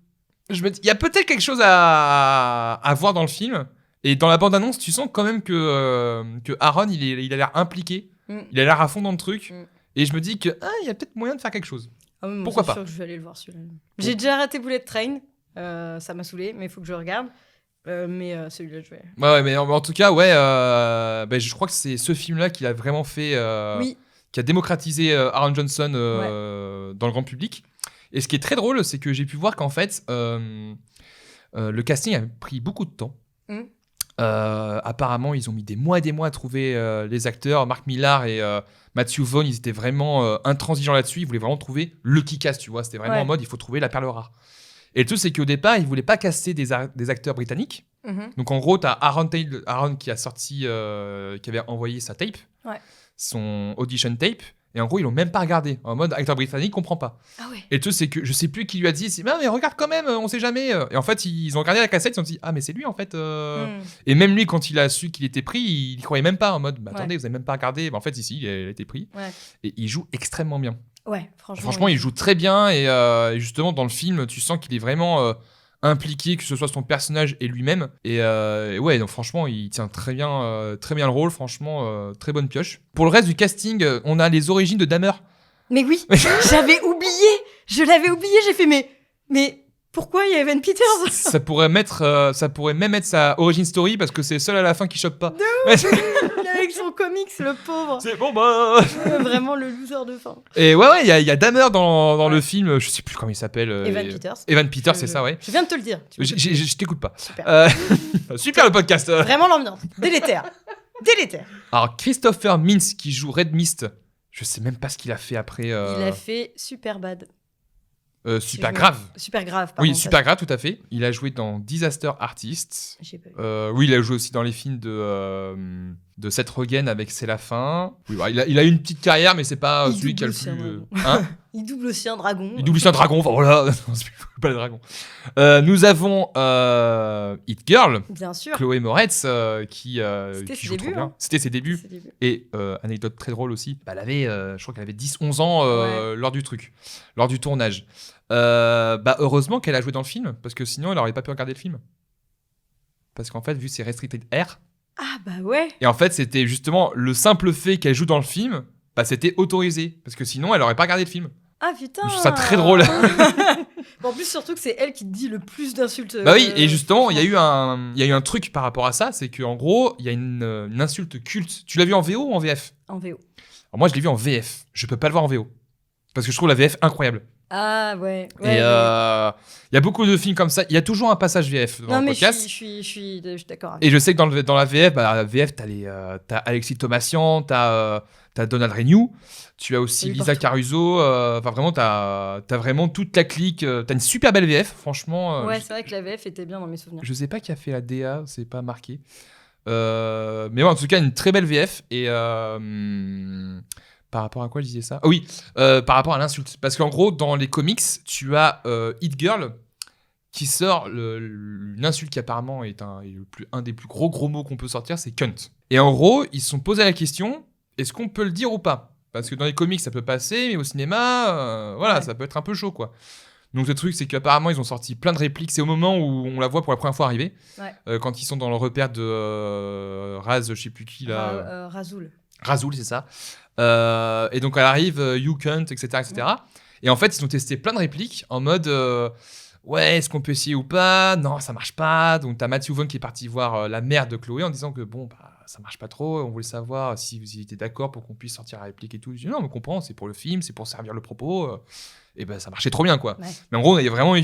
je me dis, il y a peut-être quelque chose à voir dans le film. Et dans la bande-annonce, tu sens quand même que Aaron, il a l'air impliqué. Il a l'air à fond dans le truc. Et je me dis que il y a peut-être moyen de faire quelque chose. Ah oui, pourquoi c'est pas sûr que je vais aller le voir celui-là. J'ai déjà raté Bullet Train. Ça m'a saoulé, mais il faut que je regarde. Mais celui-là, je vais. Ouais, mais en tout cas, ouais, je crois que c'est ce film-là qui a vraiment fait. Oui. Qui a démocratisé Aaron Johnson dans le grand public. Et ce qui est très drôle, c'est que j'ai pu voir qu'en fait, le casting a pris beaucoup de temps. Apparemment, ils ont mis des mois et des mois à trouver les acteurs. Mark Millar et Matthew Vaughn, ils étaient vraiment intransigeants là-dessus. Ils voulaient vraiment trouver le kick-ass, tu vois. C'était vraiment en mode, il faut trouver la perle rare. Et le truc, c'est qu'au départ, ils voulaient pas caster des acteurs britanniques. Donc en gros, t'as Aaron qui a sorti, qui avait envoyé sa tape, son audition tape. Et en gros, ils l'ont même pas regardé. En mode, acteur britannique, comprend pas. Ah ouais. Et le truc, c'est que je sais plus qui lui a dit, mais regarde quand même, on sait jamais. Et en fait, ils ont regardé la cassette, ils ont dit, mais c'est lui en fait. Et même lui, quand il a su qu'il était pris, il y croyait même pas. En mode, attendez, vous avez même pas regardé. En fait, ici, il a été pris. Ouais. Et il joue extrêmement bien. Ouais, Franchement, il joue très bien. Et justement, dans le film, tu sens qu'il est vraiment impliqué, que ce soit son personnage et lui-même. Et ouais, donc franchement, il tient très bien le rôle. Franchement, très bonne pioche. Pour le reste du casting, on a les origines de Dahmer. Mais oui, j'avais oublié. Je l'avais oublié. J'ai fait, mais pourquoi il y a Evan Peters? ça pourrait même être sa origin story parce que c'est le seul à la fin qui chope pas. Avec son comics, le pauvre. C'est bon, bah. Vraiment le loser de fin. Et ouais, il y a Dahmer dans le film. Je sais plus comment il s'appelle. Evan Peters. Evan Peters, c'est ça, ouais. Je viens de te le dire. Je t'écoute pas. Super. Super le podcast. Vraiment l'ambiance. Délétère. Alors, Christopher Mintz qui joue Red Mist. Je sais même pas ce qu'il a fait après. Il a fait Superbad. Super grave. Super grave, pardon. Oui, super grave, tout à fait. Il a joué dans Disaster Artist. J'ai pas vu. Oui, il a joué aussi dans les films de Seth Rogen avec C'est la fin. Oui, bah, il a eu une petite carrière, mais c'est pas celui qui a le plus. Il double aussi un dragon. Il double aussi un dragon, enfin voilà. C'est pas le dragon. Nous avons Hit Girl. Bien sûr. Chloé Moretz qui joue ses trop débuts, bien. hein. C'était ses débuts. Et anecdote très drôle aussi, je crois qu'elle avait 10-11 ans lors du tournage. Heureusement qu'elle a joué dans le film, parce que sinon elle n'aurait pas pu regarder le film. Parce qu'en fait, vu c'est restricted R. Ah bah ouais. Et en fait, c'était justement le simple fait qu'elle joue dans le film, c'était autorisé. Parce que sinon, elle n'aurait pas regardé le film. Ah putain. Je trouve ça très drôle. En plus, surtout que c'est elle qui dit le plus d'insultes. Bah oui, et justement, il y a eu un truc par rapport à ça, c'est qu'en gros, il y a une insulte culte. Tu l'as vu en VO ou en VF ? En VO. Alors moi, je l'ai vu en VF. Je peux pas le voir en VO. Parce que je trouve la VF incroyable. Ah ouais. Et il y a beaucoup de films comme ça. Il y a toujours un passage VF dans le podcast. Je suis d'accord. Et je sais que dans la VF, t'as Alexis Thomasian, t'as Donald Renew, tu as aussi Lisa Caruso. Enfin vraiment, t'as vraiment toute la clique. T'as une super belle VF, franchement. Ouais, c'est vrai que la VF était bien dans mes souvenirs. Je sais pas qui a fait la DA, c'est pas marqué. Mais ouais, en tout cas, une très belle VF. Et par rapport à quoi je disais ça ? Oui, par rapport à l'insulte. Parce qu'en gros, dans les comics, tu as Hit Girl qui sort une insulte qui apparemment est un des plus gros mots qu'on peut sortir, c'est cunt. Et en gros, ils se sont posé la question, est-ce qu'on peut le dire ou pas ? Parce que dans les comics, ça peut passer, mais au cinéma, ça peut être un peu chaud, quoi. Donc le truc, c'est qu'apparemment, ils ont sorti plein de répliques. C'est au moment où on la voit pour la première fois arriver. Ouais. Quand ils sont dans le repère de Raz, je sais plus qui, là. Razoul, c'est ça. Et donc, elle arrive, you cunt, etc., etc. Ouais. Et en fait, ils ont testé plein de répliques en mode... ouais, est-ce qu'on peut essayer ou pas ? Non, ça marche pas. Donc, t'as Matthew Vaughn qui est parti voir la mère de Chloé en disant que ça marche pas trop. On voulait savoir si vous étiez d'accord pour qu'on puisse sortir la réplique et tout. Je dis non, mais on comprend, c'est pour le film, c'est pour servir le propos. Et ben ça marchait trop bien, quoi. Ouais. Mais en gros, il y a vraiment eu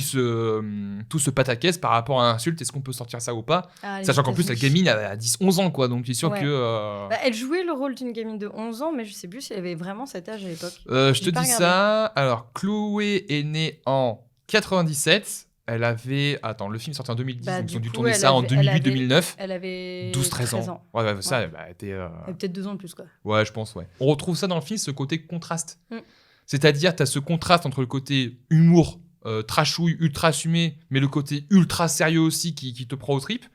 tout ce pataquès par rapport à l'insulte. Est-ce qu'on peut sortir ça ou pas? Ah, les Sachant qu'en plus, la États-Unis. gamine a 10-11 ans, quoi. Donc, c'est sûr Ouais. que. Bah, elle jouait le rôle d'une gamine de 11 ans, mais je sais plus si elle avait vraiment cet âge à l'époque. Je J'ai te pas dis regardé. ça. Alors, Chloé est née en 97. Elle avait. Attends, le film est sorti en 2010, Bah, donc ils du ont dû coup, tourner elle ça en avait- elle avait- 2008-2009. Elle avait 12-13 13 ans. ans. Ouais, ça, Ouais. bah, elle était. Elle avait peut-être 2 ans de plus, quoi. Ouais, je pense, ouais. On retrouve ça dans le film, ce côté contraste. Mm. C'est-à-dire, tu as ce contraste entre le côté humour, trashouille, ultra assumé, mais le côté ultra sérieux aussi qui te prend aux tripes.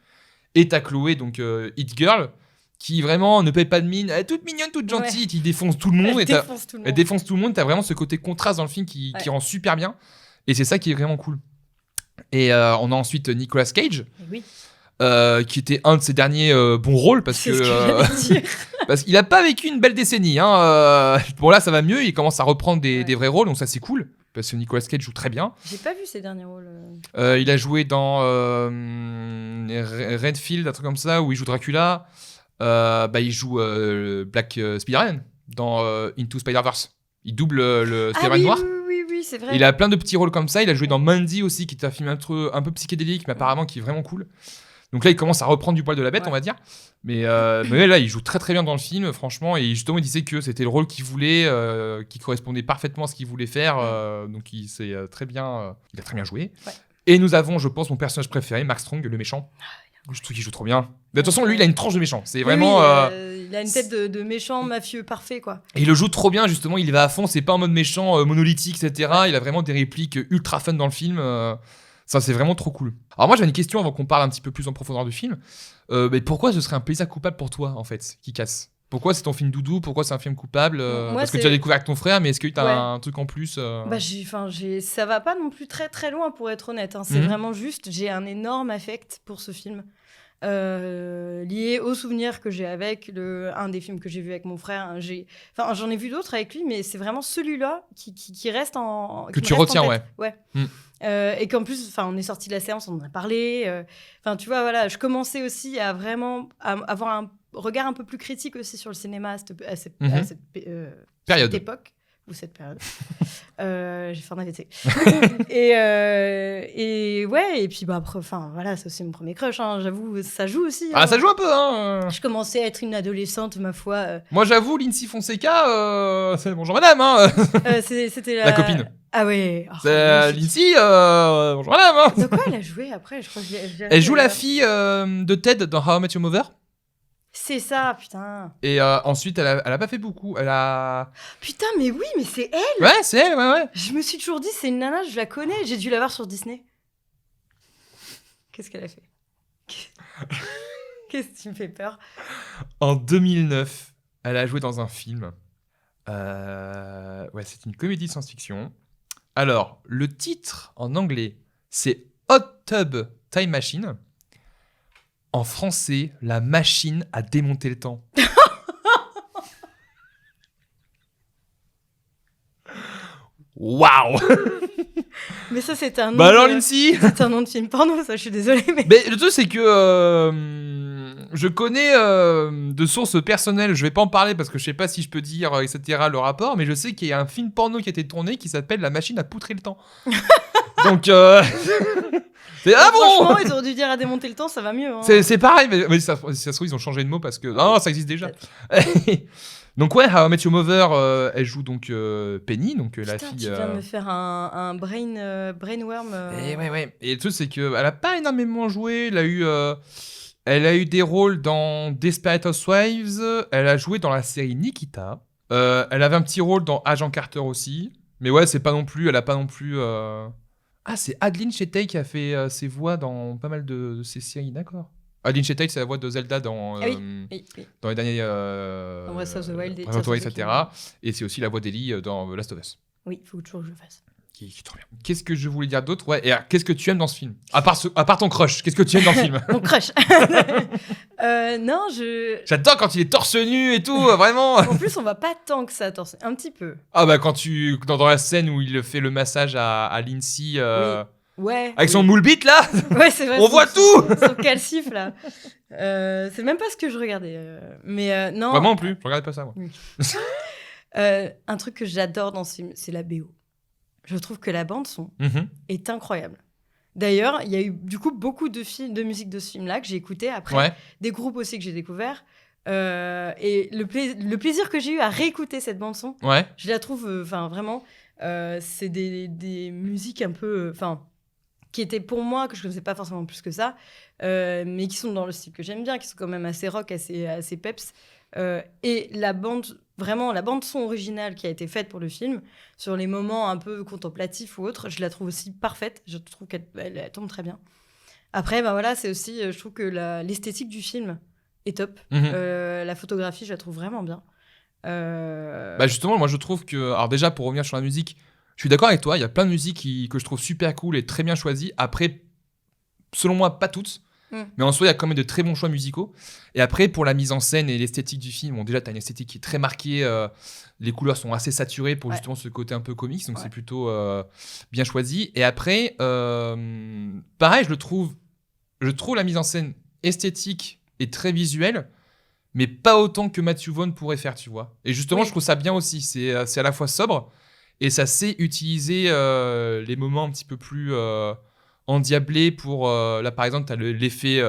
Et t'as Chloé, donc Hit Girl, qui vraiment ne paye pas de mine, elle est toute mignonne, toute gentille, qui défonce tout le monde. Elle défonce tout le Elle monde. défonce tout le monde. T'as vraiment ce côté contraste dans le film qui Ouais. rend super bien. Et c'est ça qui est vraiment cool. Et on a ensuite Nicolas Cage, Mais oui, qui était un de ses derniers bons rôles parce c'est que. ce que j'allais dire. Parce qu'il a pas vécu une belle décennie. Hein. Bon, là, ça va mieux. Il commence à reprendre des vrais rôles, donc ça, c'est cool. Parce que Nicolas Cage joue très bien. J'ai pas vu ses derniers rôles. Il a joué dans Redfield, un truc comme ça, où il joue Dracula. Il joue Black Spider-Man dans Into Spider-Verse. Il double le Ah Spider-Man oui, noir. oui, c'est vrai. Il a plein de petits rôles comme ça. Il a joué dans Mandy aussi, qui est un film un peu psychédélique, mais apparemment qui est vraiment cool. Donc là, il commence à reprendre du poil de la bête, Ouais. on va dire. Mais là, il joue très très bien dans le film, franchement. Et justement, il disait que c'était le rôle qu'il voulait, qui correspondait parfaitement à ce qu'il voulait faire. Donc il s'est très bien, il a très bien joué. Ouais. Et nous avons, je pense, mon personnage préféré, Mark Strong, le méchant. Je trouve qu'il joue trop bien. De toute façon, lui, il a une tranche de méchant. C'est vraiment. Il a une tête de méchant mafieux parfait, quoi. Et il le joue trop bien, justement. Il y va à fond. C'est pas en mode méchant, monolithique, etc. Il a vraiment des répliques ultra fun dans le film. Ça, c'est vraiment trop cool. Alors, moi, j'ai une question avant qu'on parle un petit peu plus en profondeur du film. Mais pourquoi ce serait un plaisir coupable pour toi, en fait, qui casse? Pourquoi c'est ton film doudou? Pourquoi c'est un film coupable? Moi, Parce que c'est- tu as découvert avec ton frère, mais est-ce que tu as Ouais. un truc en plus Bah, ça va pas non plus très très loin pour être honnête. Hein. C'est Mhm. vraiment juste, j'ai un énorme affect pour ce film. Lié aux souvenirs que j'ai avec un des films que j'ai vu avec mon frère. J'en ai vu d'autres avec lui, mais c'est vraiment celui-là qui reste en Que qui tu me reste en retiens, tête. Ouais. Mm. Et qu'en plus, on est sorti de la séance, on en a parlé. Tu vois, voilà, je commençais aussi à vraiment avoir un regard un peu plus critique aussi sur le cinéma à cette Période. cette époque ou cette période. J'ai fait un AVC. et ouais, et puis après, voilà, c'est aussi mon premier crush, hein, j'avoue, ça joue aussi. Ah, hein. ça joue un peu, hein Je commençais à être une adolescente, ma foi. Moi, j'avoue, Lindsay Fonseca, c'est bonjour madame, hein C'était La copine. Ah ouais. Oh, C'est magnifique. Lindsay, bonjour madame, hein De quoi elle a joué après? Je crois que je l'ai Elle joue la regardé. fille de Ted dans How I Met Your Mother. C'est ça, putain. Et ensuite, elle a pas fait beaucoup. Elle a. Putain, mais oui, mais c'est elle. Ouais, c'est elle, ouais. Je me suis toujours dit, c'est une nana, je la connais. J'ai dû la voir sur Disney. Qu'est-ce qu'elle a fait? Qu'est-ce qui me fait peur? En 2009, elle a joué dans un film. Ouais, c'est une comédie de science-fiction. Alors, le titre en anglais, c'est Hot Tub Time Machine. En français, la machine à démonter le temps. Waouh! Mais ça, c'est un nom. Bah alors, de- Lindsay? C'est un nom de film porno, ça, je suis désolée. Mais... Mais le truc, c'est que je connais de sources personnelles, je vais pas en parler parce que je sais pas si je peux dire, etc., le rapport, mais je sais qu'il y a un film porno qui a été tourné qui s'appelle La machine à poutrer le temps. Donc, c'est ah bon! Franchement, ils auraient dû dire à démonter le temps, ça va mieux. Hein. C'est pareil, mais ça se trouve, ils ont changé de mot parce que. Non, ça existe déjà. Donc, ouais, How I Met Your Mother, elle joue donc Penny, donc la Putain, fille. tu viens de me faire un brainworm. Et ouais. Et le truc, c'est qu'elle a pas énormément joué. Elle a eu des rôles dans Desperate Housewives. Elle a joué dans la série Nikita. Elle avait un petit rôle dans Agent Carter aussi. Mais ouais, c'est pas non plus. Elle a pas non plus. Ah, c'est Adeline Chetaille qui a fait ses voix dans pas mal de ces séries, d'accord. Adeline Chetaille, c'est la voix de Zelda dans, Oui. dans les derniers. Dans Breath of the Wild et Breath of the Wild, Tears of the etc. Et c'est aussi la voix d'Ellie dans The Last of Us. Oui, il faut toujours que je le fasse. Qui est trop bien. Qu'est-ce que je voulais dire d'autre? Ouais, et alors, qu'est-ce que tu aimes dans ce film? À part ton crush, qu'est-ce que tu aimes dans le film? Mon crush. Non, J'adore quand il est torse nu et tout, vraiment. En plus, on va pas tant que ça, un petit peu. Ah bah quand dans la scène où il fait le massage à Lindsay Ouais. avec son oui. moule bite là, Ouais, c'est vrai. on voit tout. Son calcif là. C'est même pas ce que je regardais. Mais non. Vraiment non plus, je regardais pas ça moi. Un truc que j'adore dans ce film, c'est la BO. je trouve que la bande-son Mhm. est incroyable. D'ailleurs, il y a eu du coup beaucoup de musique de ce film-là que j'ai écouté après, Ouais. des groupes aussi que j'ai découverts. Et le plaisir que j'ai eu à réécouter cette bande-son, Ouais. je la trouve, vraiment, c'est des musiques un peu, qui étaient pour moi, que je ne connaissais pas forcément plus que ça, mais qui sont dans le style que j'aime bien, qui sont quand même assez rock, assez peps. Et la bande son originale qui a été faite pour le film, sur les moments un peu contemplatifs ou autres, je la trouve aussi parfaite. Je trouve qu'elle tombe très bien. Après, c'est aussi, je trouve que l'esthétique du film est top. Mhm. La photographie, je la trouve vraiment bien. Bah justement, moi je trouve que, alors déjà pour revenir sur la musique, je suis d'accord avec toi, il y a plein de musiques que je trouve super cool et très bien choisies. Après, selon moi, pas toutes, mais en soi, il y a quand même de très bons choix musicaux. Et après, pour la mise en scène et l'esthétique du film, bon, déjà, tu as une esthétique qui est très marquée, les couleurs sont assez saturées pour justement ce côté un peu comics, donc c'est plutôt bien choisi. Et après, pareil, je trouve la mise en scène esthétique et très visuelle, mais pas autant que Matthew Vaughn pourrait faire, tu vois. Et justement, je trouve ça bien aussi. C'est à la fois sobre et ça sait utiliser les moments un petit peu plus endiablés pour... là, par exemple, tu as l'effet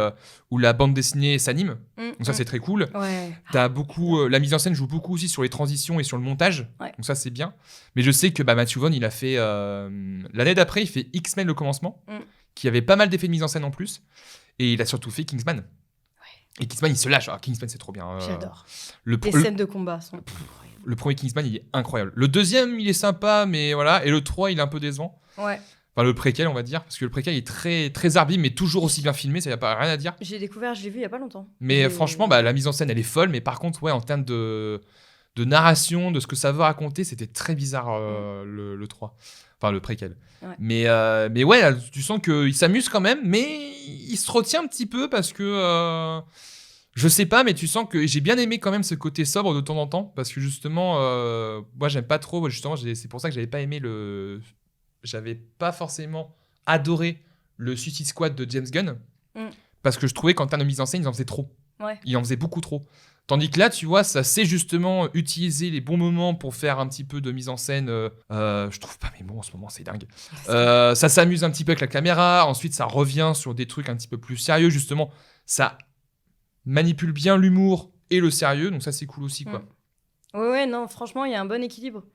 où la bande dessinée s'anime. Donc ça, c'est très cool. Ouais. T'as beaucoup, la mise en scène joue beaucoup aussi sur les transitions et sur le montage. Ouais. Donc ça, c'est bien. Mais je sais que Matthew Vaughn, il a fait... l'année d'après, il fait X-Men le commencement, qui avait pas mal d'effets de mise en scène en plus. Et il a surtout fait Kingsman. Et Kingsman, il se lâche. Ah, Kingsman, c'est trop bien. J'adore. Les scènes de combat sont... Le premier Kingsman, il est incroyable. Le deuxième, il est sympa, mais voilà. Et le 3, il est un peu décevant. Ouais. Enfin, le préquel, on va dire. Parce que le préquel est très, très arbitre, mais toujours aussi bien filmé. Ça n'y a pas rien à dire. Je l'ai vu il y a pas longtemps. Mais franchement, la mise en scène, elle est folle. Mais par contre, en termes de narration, de ce que ça veut raconter, c'était très bizarre le 3. Enfin, le préquel. Ouais. Mais ouais, là, tu sens qu'il s'amuse quand même, mais il se retient un petit peu parce que... je sais pas, mais tu sens que j'ai bien aimé quand même ce côté sobre de temps en temps, parce que justement, moi j'aime pas trop, justement, c'est pour ça que j'avais pas aimé j'avais pas forcément adoré le Suicide Squad de James Gunn, parce que je trouvais qu'en termes de mise en scène, ils en faisaient trop. Ouais. Ils en faisaient beaucoup trop. Tandis que là, tu vois, ça sait justement utiliser les bons moments pour faire un petit peu de mise en scène. Je trouve pas mes mots en ce moment, c'est dingue. Ça s'amuse un petit peu avec la caméra. Ensuite, ça revient sur des trucs un petit peu plus sérieux. Justement, ça manipule bien l'humour et le sérieux. Donc ça, c'est cool aussi, quoi. Ouais, non, franchement, il y a un bon équilibre.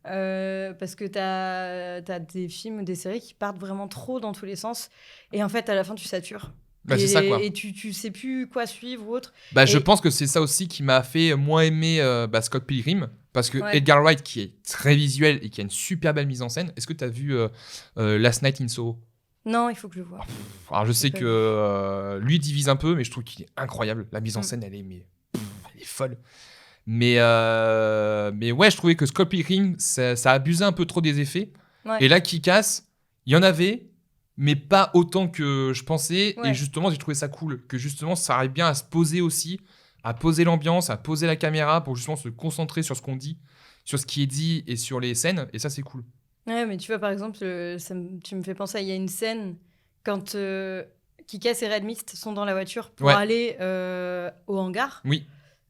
Parce que t'as des films, des séries qui partent vraiment trop dans tous les sens. Et en fait, à la fin, tu satures. C'est ça, quoi. Et tu sais plus quoi suivre ou autre. Je pense que c'est ça aussi qui m'a fait moins aimer Scott Pilgrim. Parce que Edgar Wright, qui est très visuel et qui a une super belle mise en scène. Est-ce que tu as vu Last Night in Soho ? Non, il faut que je le voie. Alors je sais que lui divise un peu, mais je trouve qu'il est incroyable. La mise en scène, elle est folle. Mais ouais, je trouvais que Scott Pilgrim, ça abusait un peu trop des effets. Ouais. Et là, Kick-Ass, il y en avait, mais pas autant que je pensais. Ouais. Et justement, j'ai trouvé ça cool. Que justement, ça arrive bien à se poser aussi, à poser l'ambiance, à poser la caméra pour justement se concentrer sur ce qu'on dit, sur ce qui est dit et sur les scènes. Et ça, c'est cool. Ouais, mais tu vois, par exemple, tu me fais penser, il y a une scène quand Kick-Ass et Red Mist sont dans la voiture pour aller au hangar. Oui.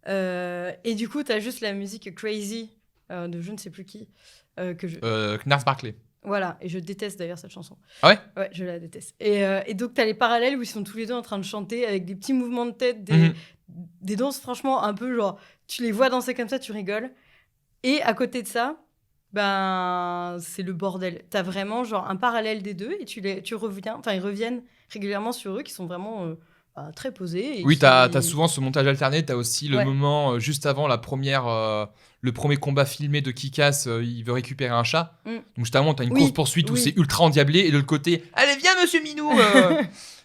Et du coup, t'as juste la musique Crazy de je ne sais plus qui. Gnars Barkley. Voilà, et je déteste d'ailleurs cette chanson. Ah ouais ? Ouais, je la déteste. Et donc, t'as les parallèles où ils sont tous les deux en train de chanter avec des petits mouvements de tête, des danses franchement un peu genre, tu les vois danser comme ça, tu rigoles. Et à côté de ça, c'est le bordel. T'as vraiment genre un parallèle des deux et ils reviennent régulièrement sur eux qui sont vraiment très posés. Oui, t'as souvent ce montage alterné. T'as aussi le moment juste avant le premier combat filmé de Kick-Ass, il veut récupérer un chat. Donc justement, t'as une course-poursuite où c'est ultra endiablé et de l'autre côté, allez viens monsieur Minou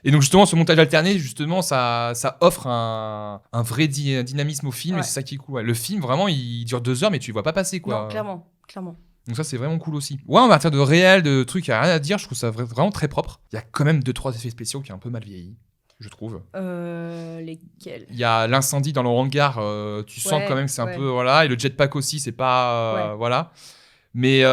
Et donc justement, ce montage alterné, justement, ça offre un vrai dynamisme au film et c'est ça qui est cool. Ouais. Le film, vraiment, il dure 2 heures mais tu le vois pas passer, quoi. Non, clairement. Donc ça, c'est vraiment cool aussi. Ouais, en matière de réel, de trucs, il n'y a rien à dire. Je trouve ça vraiment très propre. Il y a quand même 2-3 effets spéciaux qui sont un peu mal vieillis, je trouve. Lesquels ? Il y a l'incendie dans le hangar. Tu sens quand même que c'est un peu... Voilà. Et le jetpack aussi, c'est pas... Voilà. Mais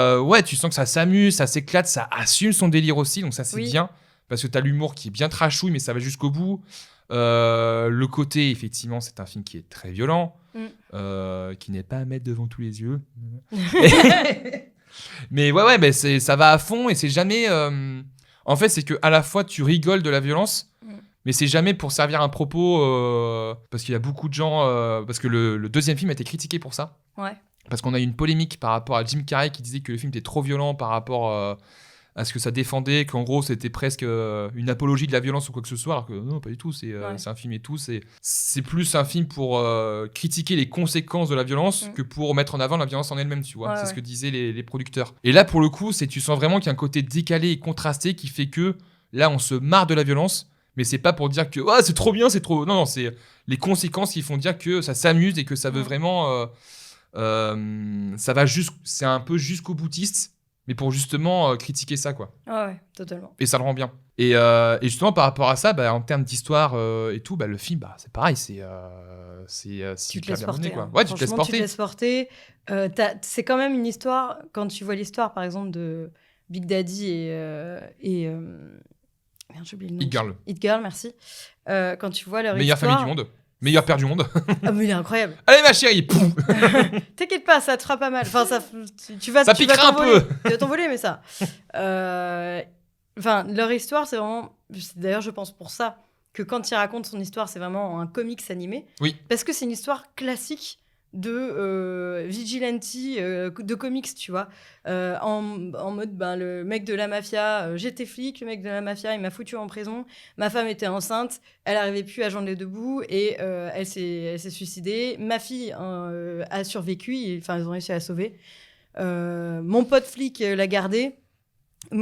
tu sens que ça s'amuse, ça s'éclate, ça assume son délire aussi. Donc ça, c'est bien. Parce que tu as l'humour qui est bien trashouille, mais ça va jusqu'au bout. Le côté, effectivement, c'est un film qui est très violent. Qui n'est pas à mettre devant tous les yeux. Mais ouais, mais ça va à fond et c'est jamais. En fait, c'est que à la fois tu rigoles de la violence, mais c'est jamais pour servir un propos. Parce qu'il y a beaucoup de gens. Parce que le deuxième film a été critiqué pour ça. Ouais. Parce qu'on a eu une polémique par rapport à Jim Carrey qui disait que le film était trop violent par rapport à ce que ça défendait, qu'en gros c'était presque une apologie de la violence ou quoi que ce soit, alors que non, pas du tout, c'est un film et tout, c'est plus un film pour critiquer les conséquences de la violence que pour mettre en avant la violence en elle-même, tu vois, c'est ce que disaient les producteurs. Et là pour le coup, tu sens vraiment qu'il y a un côté décalé et contrasté qui fait que là on se marre de la violence, mais c'est pas pour dire que c'est trop bien, c'est trop... Non, c'est les conséquences qui font dire que ça s'amuse et que ça veut vraiment... ça va c'est un peu jusqu'au boutiste, mais pour justement critiquer ça, quoi. Ouais, totalement. Et ça le rend bien. Et justement, par rapport à ça, en termes d'histoire et tout, le film, c'est pareil, c'est tu te laisses porter, quoi. Ouais, tu te laisses porter. Tu te laisses porter. C'est quand même une histoire, quand tu vois l'histoire, par exemple, de Big Daddy et merde, j'ai oublié le nom. Hit Girl, merci. Quand tu vois leur meilleure histoire... famille du monde. Meilleur père du monde. Ah, mais il est incroyable. Allez, ma chérie. T'inquiète pas, ça te fera pas mal. Enfin, tu vas piquera un peu. Tu vas t'envoler, mais ça. Enfin, leur histoire, c'est vraiment... D'ailleurs, je pense pour ça que quand il raconte son histoire, c'est vraiment un comics animé. Oui. Parce que c'est une histoire classique de vigilante, de comics, tu vois. En mode, le mec de la mafia, j'étais flic, le mec de la mafia, il m'a foutu en prison, ma femme était enceinte, elle n'arrivait plus à joindre les deux bouts et elle s'est suicidée. Ma fille a survécu, enfin, ils ont réussi à la sauver. Mon pote flic l'a gardée.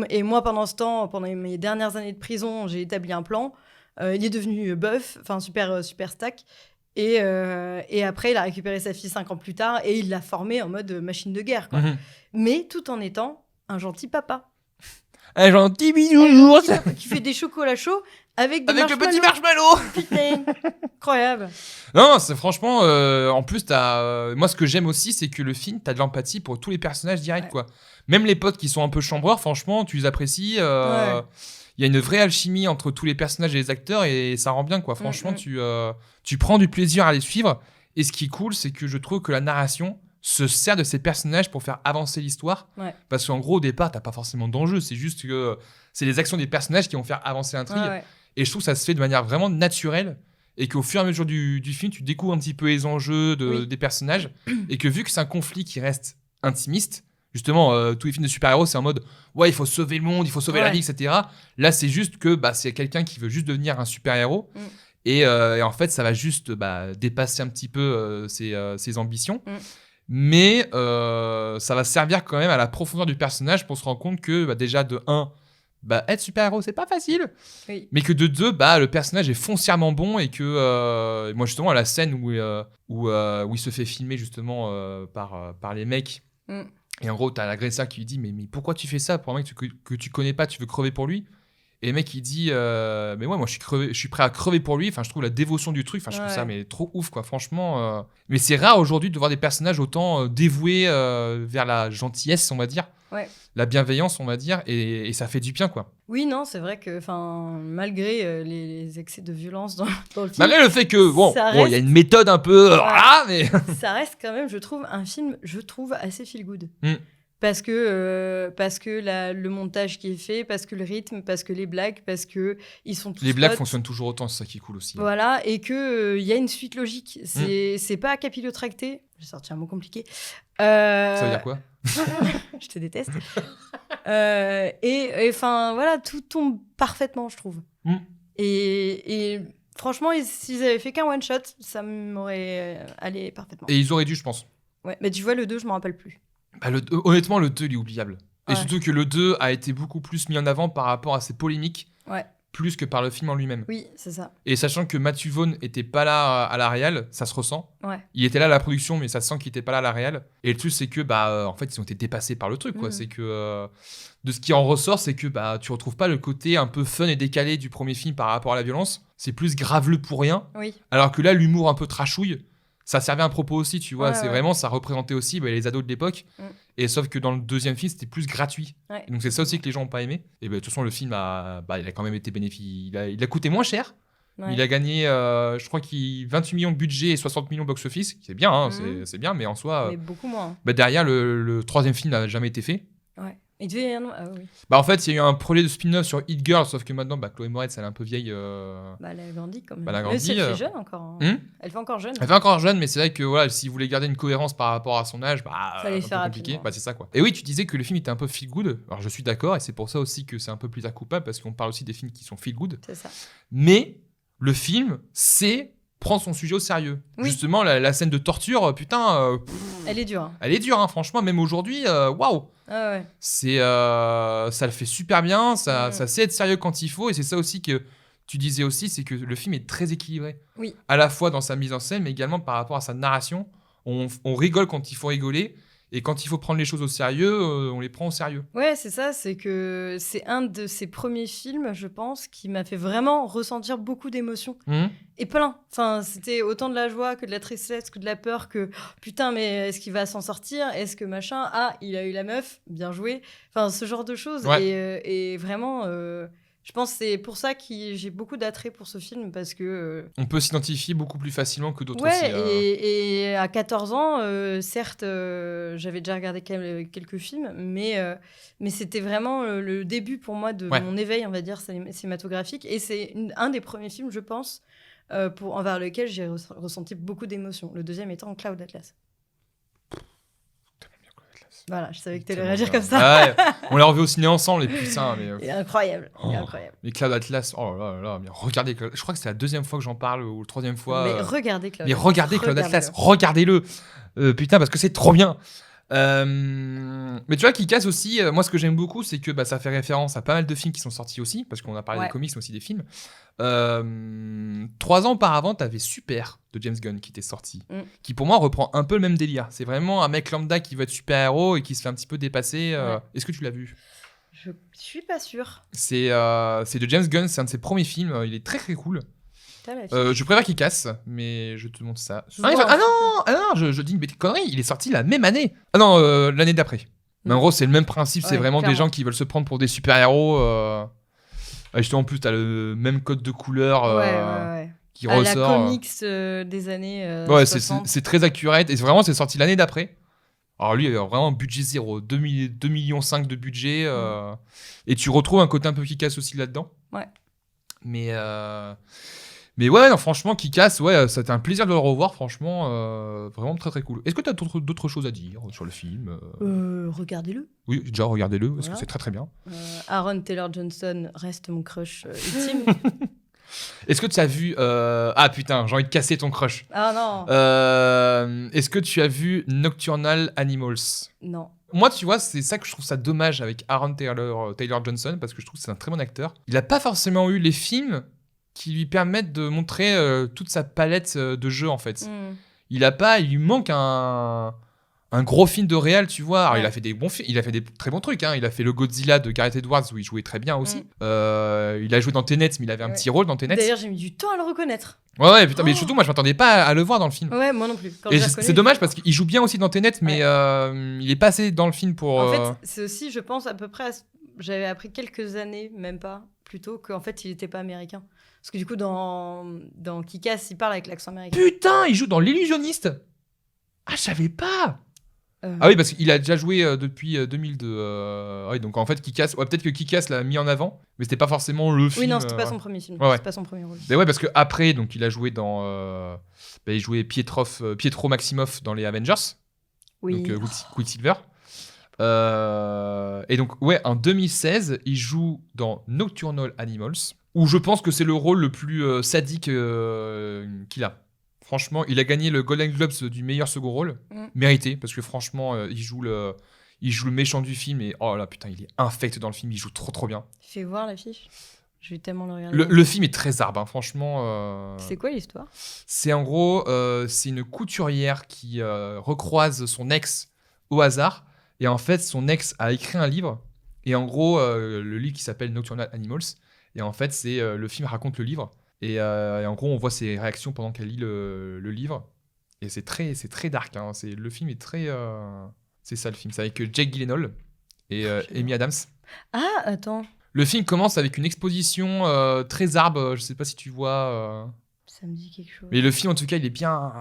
Et moi, pendant ce temps, pendant mes dernières années de prison, j'ai établi un plan. Il est devenu buff, enfin super stack. Et après, il a récupéré sa fille 5 ans plus tard et il l'a formée en mode machine de guerre, quoi. Mais tout en étant un gentil papa. Un gentil bisounours qui fait des chocolats chauds avec le petit marshmallow. Putain, incroyable. Non, c'est franchement... en plus, moi, ce que j'aime aussi, c'est que le film, t'as de l'empathie pour tous les personnages directs, quoi. Même les potes qui sont un peu chambreurs, franchement, tu les apprécies. Il y a une vraie alchimie entre tous les personnages et les acteurs et ça rend bien, quoi. Franchement, tu prends du plaisir à les suivre. Et ce qui est cool, c'est que je trouve que la narration se sert de ces personnages pour faire avancer l'histoire. Parce qu'en gros, au départ, t'as pas forcément d'enjeu. C'est juste que c'est les actions des personnages qui vont faire avancer l'intrigue. Et je trouve que ça se fait de manière vraiment naturelle. Et qu'au fur et à mesure du film, tu découvres un petit peu les enjeux des personnages. Et que vu que c'est un conflit qui reste intimiste, justement, tous les films de super-héros, c'est en mode il faut sauver le monde, il faut sauver la vie, etc. Là, c'est juste que c'est quelqu'un qui veut juste devenir un super-héros. Et en fait, ça va juste dépasser un petit peu ses ambitions. Mais ça va servir quand même à la profondeur du personnage pour se rendre compte que déjà, de 1, être super-héros, c'est pas facile. Mais que de 2, le personnage est foncièrement bon et que, moi, justement, la scène où il se fait filmer, justement, par les mecs. Et en gros, t'as l'agresseur qui lui dit mais pourquoi tu fais ça pour un mec que tu connais pas, tu veux crever pour lui? Et le mec il dit mais ouais, moi je suis prêt à crever pour lui. Enfin, je trouve la dévotion du truc, je trouve ça mais trop ouf, quoi, franchement. Mais c'est rare aujourd'hui de voir des personnages autant dévoués vers la gentillesse, on va dire, la bienveillance, on va dire, et ça fait du bien, quoi. Oui, non, c'est vrai que malgré les excès de violence dans le film, malgré le fait que il y a une méthode un peu mais ça reste quand même, je trouve, un film, assez feel good. Parce que le montage qui est fait, parce que le rythme, parce que les blagues, parce que ils sont tous les blagues fonctionnent toujours autant, c'est ça qui est cool aussi. Voilà, et que y a une suite logique. C'est pas capillotracté. J'ai sorti un mot compliqué. Ça veut dire quoi? Je te déteste. Et enfin, voilà, tout tombe parfaitement, je trouve. Et franchement, s'ils avaient fait qu'un one-shot, ça m'aurait allé parfaitement. Et ils auraient dû, je pense. Ouais, mais tu vois, le 2, je m'en rappelle plus. Honnêtement, le 2, il est oubliable. Et surtout que le 2 a été beaucoup plus mis en avant par rapport à ses polémiques, plus que par le film en lui-même. Oui, c'est ça. Et sachant que Matthew Vaughn était pas là à la réal, ça se ressent. Il était là à la production, mais ça se sent qu'il était pas là à la réal. Et le truc, c'est que en fait, ils ont été dépassés par le truc, quoi. C'est que de ce qui en ressort, c'est que tu retrouves pas le côté un peu fun et décalé du premier film par rapport à la violence. C'est plus graveleux pour rien. Alors que là, l'humour un peu trashouille, ça servait un propos aussi, tu vois. Vraiment, ça représentait aussi les ados de l'époque. Et sauf que dans le deuxième film, c'était plus gratuit. Et donc c'est ça aussi que les gens n'ont pas aimé. Et de toute façon, le film il a quand même été bénéfique. Il a coûté moins cher. Ouais. Il a gagné, je crois, 28 millions de budget et 60 millions box-office. C'est bien, hein, c'est bien, mais en soi, Mais beaucoup moins. derrière, le troisième film n'a jamais été fait. Ouais. Il devait y avoir... Ah oui. En fait, il y a eu un projet de spin-off sur Hit Girl, sauf que maintenant, Chloé Moretz, elle est un peu vieille. Elle a grandi quand même. Elle a Mais grandi, elle fait jeune encore. Hein. Elle fait encore jeune. Elle fait encore jeune, mais c'est vrai que voilà, si vous voulez garder une cohérence par rapport à son âge, fallait c'est faire un peu compliqué. rapidement. C'est ça quoi. Et oui, tu disais que le film était un peu feel good. Alors je suis d'accord, et c'est pour ça aussi que c'est un peu plus coupable, parce qu'on parle aussi des films qui sont feel good. C'est ça. Mais le film, prend son sujet au sérieux. Oui. Justement, la scène de torture, putain. Elle est dure. Hein. Elle est dure, hein, franchement, même aujourd'hui, waouh. Ah ouais. Ça le fait super bien, ça sait être sérieux quand il faut, et c'est ça aussi que tu disais aussi, c'est que le film est très équilibré. Oui. À la fois dans sa mise en scène, mais également par rapport à sa narration. On rigole quand il faut rigoler, et quand il faut prendre les choses au sérieux, on les prend au sérieux. Ouais, c'est ça, c'est que c'est un de ses premiers films, je pense, qui m'a fait vraiment ressentir beaucoup d'émotions. Et plein. Enfin, c'était autant de la joie que de la tristesse, que de la peur, que putain, mais est-ce qu'il va s'en sortir? Est-ce que machin? Ah, il a eu la meuf, bien joué. Enfin, ce genre de choses. Ouais. Et vraiment, je pense que c'est pour ça que j'ai beaucoup d'attrait pour ce film, parce que... On peut s'identifier beaucoup plus facilement que d'autres ouais, aussi. et à 14 ans, certes, j'avais déjà regardé quelques films, mais c'était vraiment le début pour moi de mon éveil, on va dire, cinématographique. Et c'est un des premiers films, je pense, envers lequel j'ai ressenti beaucoup d'émotions. Le deuxième étant Cloud Atlas. Voilà, je savais que tu allais réagir comme ça. Ouais, on l'a revu au ciné ensemble, et putain. Mais... Il est incroyable. Il est incroyable. Mais Cloud Atlas, oh là là, mais regardez, je crois que c'est la deuxième fois que j'en parle, ou la troisième fois. Mais regardez Cloud Atlas. Mais regardez Cloud Atlas, regardez-le. Putain, parce que c'est trop bien. Mais tu vois, Kick-Ass aussi, moi ce que j'aime beaucoup, c'est que ça fait référence à pas mal de films qui sont sortis aussi, parce qu'on a parlé des comics, mais aussi des films. 3 ans auparavant, t'avais Super de James Gunn qui était sorti, qui pour moi reprend un peu le même délire. C'est vraiment un mec lambda qui veut être super-héros et qui se fait un petit peu dépasser. Est-ce que tu l'as vu ? Je suis pas sûre. C'est de James Gunn, c'est un de ses premiers films, il est très très cool. Je préfère qu'il casse, mais je te montre ça. Je dis une bêtise connerie, il est sorti la même année. Ah non, l'année d'après. Mais en gros, c'est le même principe, c'est vraiment clairement des gens qui veulent se prendre pour des super-héros. Justement, en plus, t'as le même code de couleur qui ressort. La comics des années 60. C'est très accurate, et vraiment, c'est sorti l'année d'après. Alors lui, il a vraiment budget zéro, 2,5 millions de budget, et tu retrouves un côté un peu Kick-Ass aussi là-dedans. Ouais. Mais ouais, non, franchement, Kick-Ass, ouais, c'était un plaisir de le revoir, franchement, vraiment très très cool. Est-ce que tu as d'autres choses à dire sur le film Regardez-le. Oui, déjà regardez-le, parce que c'est très très bien. Aaron Taylor Johnson reste mon crush ultime. Est-ce que tu as vu... Ah putain, j'ai envie de casser ton crush. Ah non. Est-ce que tu as vu Nocturnal Animals ? Non. Moi, tu vois, c'est ça que je trouve ça dommage avec Aaron Taylor Johnson, parce que je trouve que c'est un très bon acteur. Il n'a pas forcément eu les films qui lui permettent de montrer toute sa palette de jeux, en fait. Il lui manque un gros film de réal, tu vois. Alors, il a fait des bons films, il a fait des très bons trucs, hein. Il a fait le Godzilla de Gareth Edwards, où il jouait très bien aussi. Il a joué dans Tenet, mais il avait un petit rôle dans Tenet. D'ailleurs, j'ai mis du temps à le reconnaître. Ouais, putain, mais surtout, moi, je m'attendais pas à le voir dans le film. Ouais, moi non plus. Et c'est dommage, parce qu'il joue bien aussi dans Tenet, mais il est pas assez dans le film pour... En fait, c'est aussi, je pense, à peu près... J'avais appris quelques années, même pas, plus tôt, qu'en fait, il était pas américain. Parce que du coup, dans Kick-Ass, il parle avec l'accent américain. Putain, il joue dans L'Illusionniste. Ah, je savais pas. Ah oui, parce qu'il a déjà joué depuis 2002. Oui, donc en fait, Kick-Ass... Ouais, peut-être que Kick-Ass l'a mis en avant, mais c'était pas forcément le film. Oui, non, c'était pas son premier film. Ouais. C'était pas son premier rôle. Mais ouais, parce qu'après, donc, il a joué dans... il jouait Pietro Maximoff dans les Avengers. Oui. Donc Quicksilver. Et donc, ouais, en 2016, il joue dans Nocturnal Animals, où je pense que c'est le rôle le plus sadique qu'il a. Franchement, il a gagné le Golden Globes du meilleur second rôle. Mérité, parce que franchement, il joue le méchant du film, et oh là, putain, il est infect dans le film, il joue trop trop bien. Fais voir l'affiche. Je vais tellement le regarder. Le film est très arbe, hein, franchement. C'est quoi l'histoire ? C'est en gros, c'est une couturière qui recroise son ex au hasard. Et en fait, son ex a écrit un livre. Et en gros, le livre qui s'appelle Nocturnal Animals. Et en fait, le film raconte le livre. Et en gros, on voit ses réactions pendant qu'elle lit le livre. Et c'est très dark. Hein. Le film est très... C'est ça le film. C'est avec Jake Gyllenhaal et Amy Adams. Ah, attends. Le film commence avec une exposition très arbre, je sais pas si tu vois. Ça me dit quelque chose. Mais le film, en tout cas, il est bien.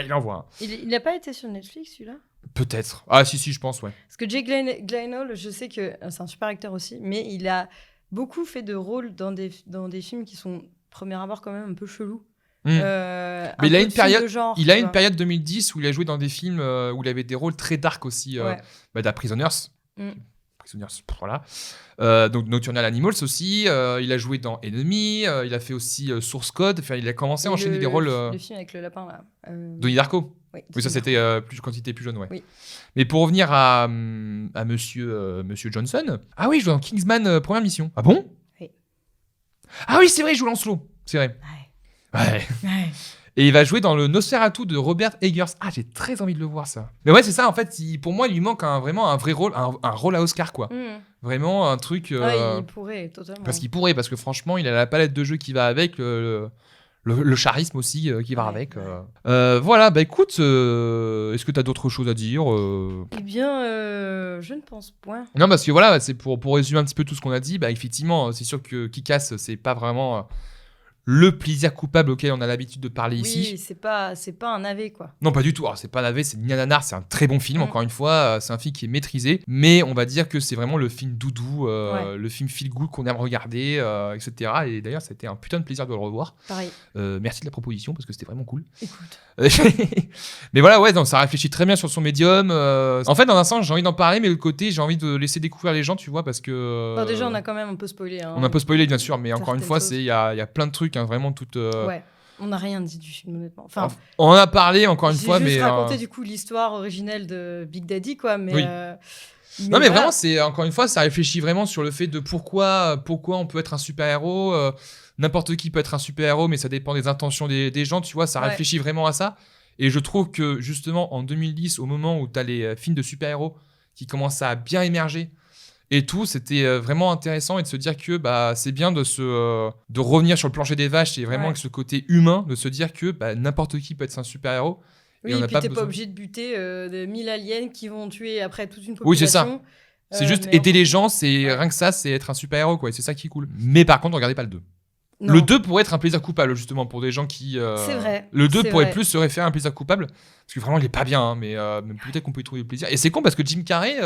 Il envoie. Il n'a pas été sur Netflix, celui-là? Peut-être. Ah, si, je pense, ouais. Parce que Jake Gyllenhaal, je sais que c'est un super acteur aussi, mais il a beaucoup fait de rôles dans des films qui sont, premier abord, quand même un peu chelous. Mais il a une période, genre, une période 2010 où il a joué dans des films où il avait des rôles très dark aussi. Dans Prisoners. Prisoners, voilà. Donc Nocturnal Animals aussi. Il a joué dans Enemy. Il a fait aussi Source Code. Enfin, il a commencé à enchaîner des rôles. Le film avec le lapin là. Donnie Darko. Oui, ça c'était quand il était plus jeune, ouais. Oui. Mais pour revenir à Monsieur Johnson. Ah oui, il joue dans Kingsman Première Mission. Ah bon? Oui. Ah oui, c'est vrai, il joue Lancelot. C'est vrai. Ouais. Et il va jouer dans le Nosferatu de Robert Eggers. Ah, j'ai très envie de le voir, ça. Mais ouais, c'est ça, en fait, pour moi, il lui manque vraiment un vrai rôle, un rôle à Oscar, quoi. Vraiment un truc... il pourrait, totalement. Parce que franchement, il a la palette de jeux qui va avec, le charisme aussi qui va avec. Voilà, bah écoute, est-ce que tu as d'autres choses à dire Eh bien, je ne pense point. Non, parce que voilà, c'est pour résumer un petit peu tout ce qu'on a dit, bah effectivement, c'est sûr que Kick-Ass, c'est pas vraiment... le plaisir coupable auquel on a l'habitude de parler ici. Oui, c'est pas un navet, quoi. Non, pas du tout. Alors, c'est pas un navet, c'est ni un nanar, c'est un très bon film, encore une fois. C'est un film qui est maîtrisé, mais on va dire que c'est vraiment le film doudou, le film feel-good qu'on aime regarder, etc. Et d'ailleurs, c'était un putain de plaisir de le revoir. Pareil. Merci de la proposition, parce que c'était vraiment cool. Écoute. Mais voilà, ouais, donc, ça réfléchit très bien sur son médium. En fait, dans un sens, j'ai envie d'en parler, mais de l'autre côté, j'ai envie de laisser découvrir les gens, tu vois, parce que... Alors déjà, on a quand même un peu spoilé. Hein, on a un peu spoilé, bien sûr, mais encore une fois, choses. il y a plein de trucs, hein, vraiment toutes... Ouais, on n'a rien dit du film, honnêtement. Enfin, on en a parlé, encore une fois, mais... J'ai juste raconté, du coup, l'histoire originelle de Big Daddy, quoi, mais... Oui. Non, mais vraiment, c'est encore une fois, ça réfléchit vraiment sur le fait de pourquoi on peut être un super-héros. N'importe qui peut être un super-héros, mais ça dépend des intentions des gens, tu vois, ça réfléchit vraiment à ça. Et je trouve que, justement, en 2010, au moment où tu as les films de super-héros qui commencent à bien émerger, et tout, c'était vraiment intéressant et de se dire que c'est bien de revenir sur le plancher des vaches et vraiment avec ce côté humain, de se dire que n'importe qui peut être un super-héros. Oui, et puis t'es pas obligé de buter de 1000 aliens qui vont tuer après toute une population. Oui, c'est ça. C'est juste aider les gens, c'est rien que ça, c'est être un super-héros, quoi. Et c'est ça qui est cool. Mais par contre, regardez pas le 2. Non. Le 2 pourrait être un plaisir coupable, justement, pour des gens qui... C'est vrai. Le 2 pourrait plus se référer à un plaisir coupable, parce que vraiment, il est pas bien, hein, mais peut-être qu'on peut y trouver du plaisir. Et c'est con, parce que Jim Carrey,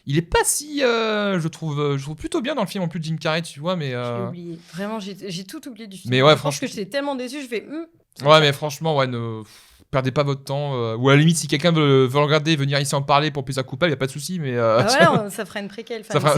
il est pas si... je trouve plutôt bien dans le film, en plus, de Jim Carrey, tu vois, mais... J'ai oublié. Vraiment, j'ai tout oublié du film. Mais ouais, franchement... Je pense que j'étais tellement déçu, je fais... Ouais, mais franchement, ouais, ne perdez pas votre temps. Ou à la limite, si quelqu'un veut le regarder, venir ici en parler pour plaisir coupable, il n'y a pas de souci, mais... voilà, ça fera une préquelle. Ça fera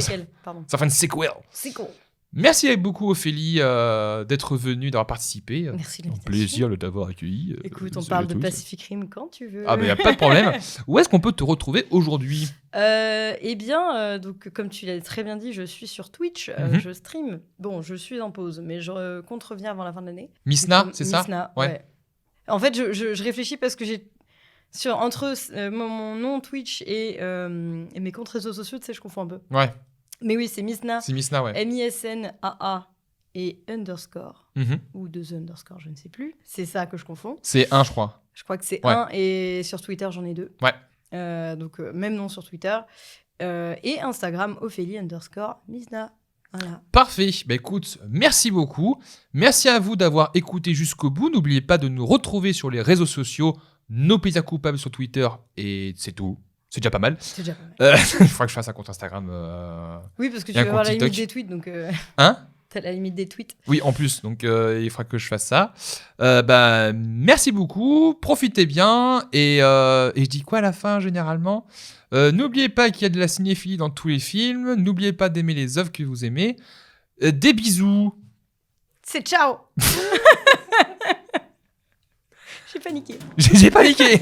une sequel. Merci beaucoup Ophélie d'être venue, d'avoir participé. Merci de l'invitation. Un plaisir de t'avoir accueilli. Écoute, on parle de Pacific Rim quand tu veux. Ah mais y a pas de problème. Où est-ce qu'on peut te retrouver aujourd'hui ? Eh bien, donc comme tu l'as très bien dit, je suis sur Twitch, je stream. Bon, je suis en pause, mais je compte revenir avant la fin de l'année. Misna, c'est ça ? Misna, ouais. En fait, je réfléchis parce que j'ai entre mon nom Twitch et mes comptes réseaux sociaux, tu sais, je confonds un peu. Ouais. Mais oui, c'est Misna. C'est Misna, ouais. MISNAA et underscore. Ou 2 underscore, je ne sais plus. C'est ça que je confonds. C'est 1, je crois. Je crois que c'est 1. Et sur Twitter, j'en ai 2. Ouais. Donc, même nom sur Twitter. Et Instagram, Ophélie underscore Misna. Voilà. Parfait. Bah écoute, merci beaucoup. Merci à vous d'avoir écouté jusqu'au bout. N'oubliez pas de nous retrouver sur les réseaux sociaux. Nos plaisirs coupables sur Twitter. Et c'est tout. C'est déjà pas mal. C'est déjà pas mal. Il faudra que je fasse un compte Instagram. Oui, parce que tu vas avoir la limite des tweets. Donc, Hein ? T'as la limite des tweets. Oui, en plus. Donc, il faudra que je fasse ça. Merci beaucoup. Profitez bien. Et je dis quoi à la fin, généralement ? N'oubliez pas qu'il y a de la cinéphilie dans tous les films. N'oubliez pas d'aimer les œuvres que vous aimez. Des bisous. C'est ciao. J'ai paniqué. J'ai paniqué.